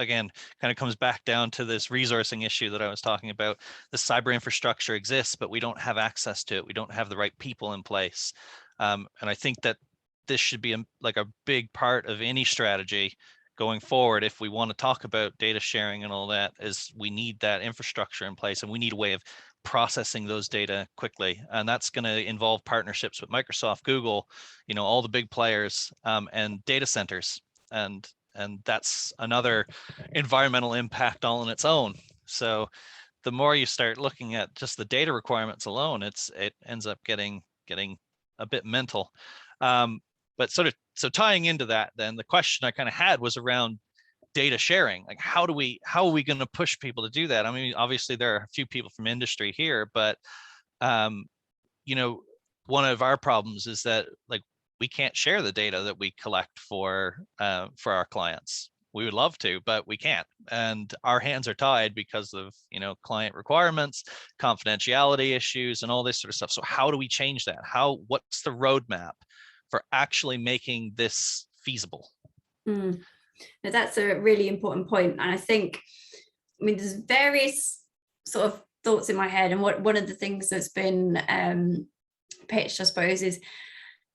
Again, kind of comes back down to this resourcing issue that I was talking about. The cyber infrastructure exists, but we don't have access to it. We don't have the right people in place. And I think that this should be like a big part of any strategy going forward. If we want to talk about data sharing and all that, is we need that infrastructure in place, and we need a way of processing those data quickly. And that's going to involve partnerships with Microsoft, Google, all the big players, and data centers. And that's another environmental impact all on its own. So the more you start looking at just the data requirements alone, it ends up getting a bit mental. But so tying into that, then the question I kind of had was around data sharing. Like, how are we going to push people to do that? I mean, obviously there are a few people from industry here, but one of our problems is that, like, we can't share the data that we collect for our clients. We would love to, but we can't. And our hands are tied because of, client requirements, confidentiality issues, and all this sort of stuff. So how do we change that? What's the roadmap for actually making this feasible? Now, that's a really important point. And I think, there's various sort of thoughts in my head. And one of the things that's been pitched, I suppose, is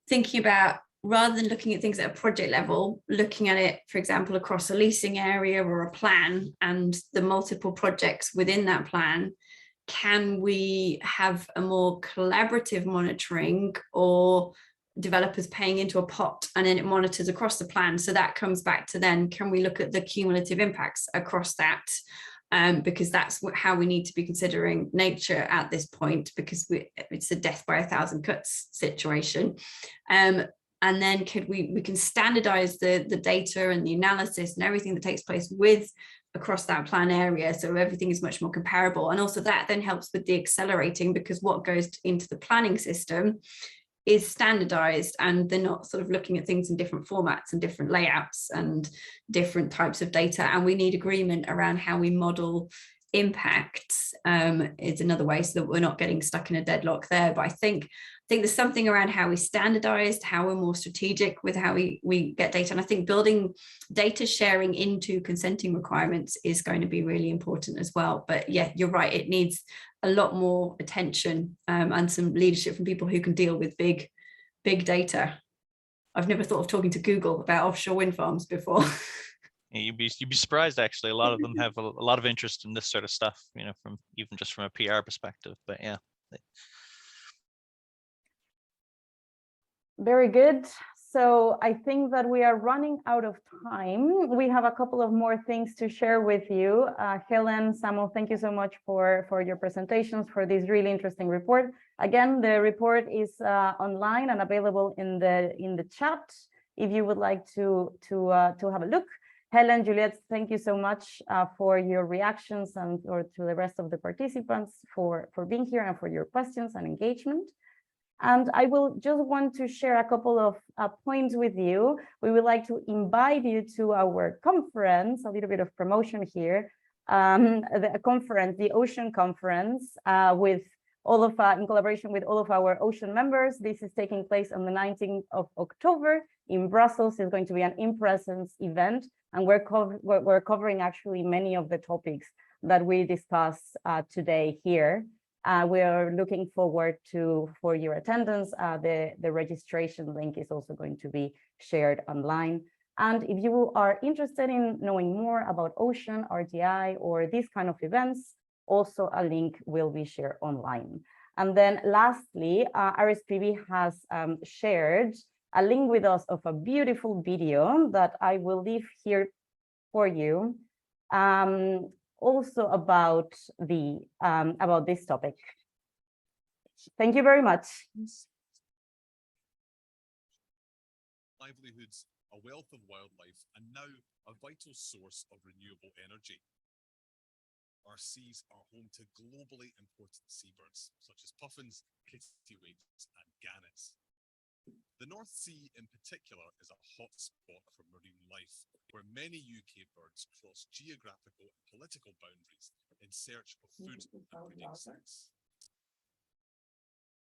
thinking about, rather than looking at things at a project level, looking at it, for example, across a leasing area or a plan and the multiple projects within that plan. Can we have a more collaborative monitoring, or developers paying into a pot and then it monitors across the plan? So that comes back to then, can we look at the cumulative impacts across that? Because that's how we need to be considering nature at this point, because it's a death by 1,000 cuts situation. And then we can standardize the data and the analysis and everything that takes place across that plan area, so everything is much more comparable. And also that then helps with the accelerating, because what goes into the planning system is standardized, and they're not sort of looking at things in different formats and different layouts and different types of data. And we need agreement around how we model impacts. Is another way, so that we're not getting stuck in a deadlock there. But I think there's something around how we standardized, how we're more strategic with how we get data. And I think building data sharing into consenting requirements is going to be really important as well. But yeah, you're right, it needs a lot more attention and some leadership from people who can deal with big data. I've never thought of talking to Google about offshore wind farms before. You'd be surprised, actually. A lot of them have a lot of interest in this sort of stuff, from a PR perspective. But yeah. Very good. So I think that we are running out of time. We have a couple of more things to share with you. Helen, Samuel, thank you so much for your presentations, for this really interesting report. Again, the report is online and available in the chat if you would like to have a look. Helen, Juliette, thank you so much for your reactions, or to the rest of the participants for being here and for your questions and engagement. And I will just want to share a couple of points with you. We would like to invite you to our conference, a little bit of promotion here, the conference, the Ocean Conference, with all of in collaboration with all of our ocean members. This is taking place on the 19th of October in Brussels. It's going to be an in-presence event, and we're covering actually many of the topics that we discussed today here. We are looking forward for your attendance. The registration link is also going to be shared online. And if you are interested in knowing more about ocean, RTI, or these kind of events, also a link will be shared online. And then lastly, RSPB has shared a link with us of a beautiful video that I will leave here for you. Also about this topic. Thank you very much. Livelihoods, a wealth of wildlife, and now a vital source of renewable energy. Our seas are home to globally important seabirds, such as puffins, kittiwakes, and gannets. The North Sea in particular is a hotspot for marine life, where many UK birds cross geographical and political boundaries in search of food and breeding sites.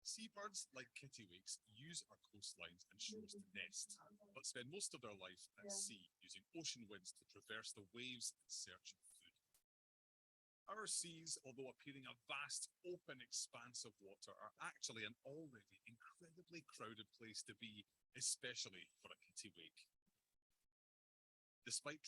Seabirds like kittiwakes use our coastlines and shores to nest, but spend most of their life at sea, using ocean winds to traverse the waves in search of food. Our seas, although appearing a vast open expanse of water, are actually an already incredibly crowded place to be, especially for a kittiwake. Despite